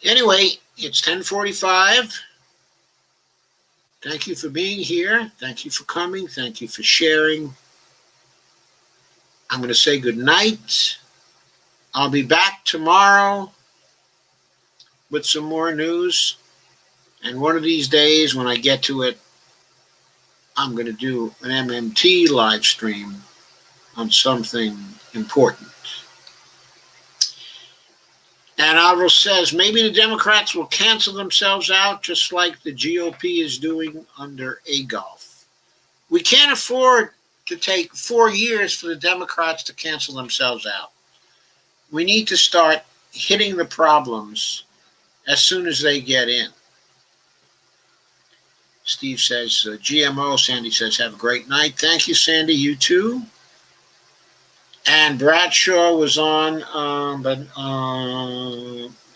Anyway, it's 10:45. Thank you for being here. Thank you for coming. Thank you for sharing. I'm going to say good night. I'll be back tomorrow with some more news. And one of these days, when I get to it, I'm going to do an MMT live stream on something important. And Alvaro says maybe the Democrats will cancel themselves out just like the GOP is doing under Adolf. We can't afford to take 4 years for the Democrats to cancel themselves out. We need to start hitting the problems as soon as they get in. Steve says, GMO. Sandy says, have a great night. Thank you, Sandy. You too. And Bradshaw was on the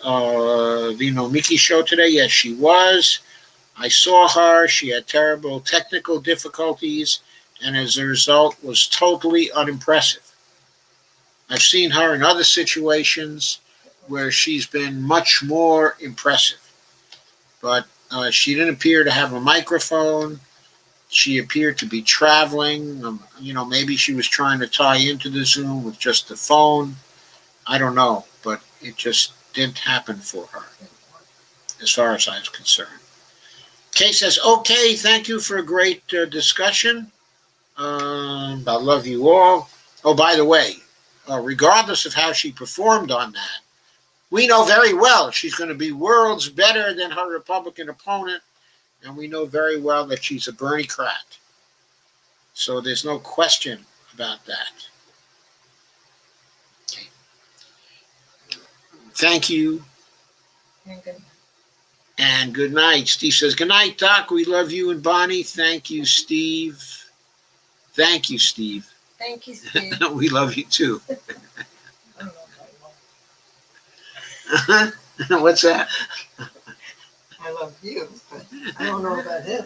Nomiki show today. Yes, she was. I saw her. She had terrible technical difficulties, and as a result was totally unimpressive. I've seen her in other situations where she's been much more impressive. But she didn't appear to have a microphone. She appeared to be traveling. Maybe she was trying to tie into the Zoom with just the phone. I don't know, but it just didn't happen for her, as far as I was concerned. Kay says, okay, thank you for a great discussion. I love you all. Oh, by the way, regardless of how she performed on that, we know very well she's going to be worlds better than her Republican opponent, and we know very well that she's a Bernie-crat. So there's no question about that. Okay. Thank you. And good night. Steve says, good night, Doc. We love you and Bonnie. Thank you, Steve. Thank you, Steve. Thank you, Steve. We love you too. I don't know about you. What's that? I love you, but I don't know about him.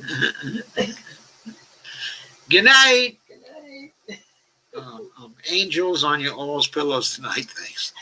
Good night. Good night. Angels on your all's pillows tonight. Thanks.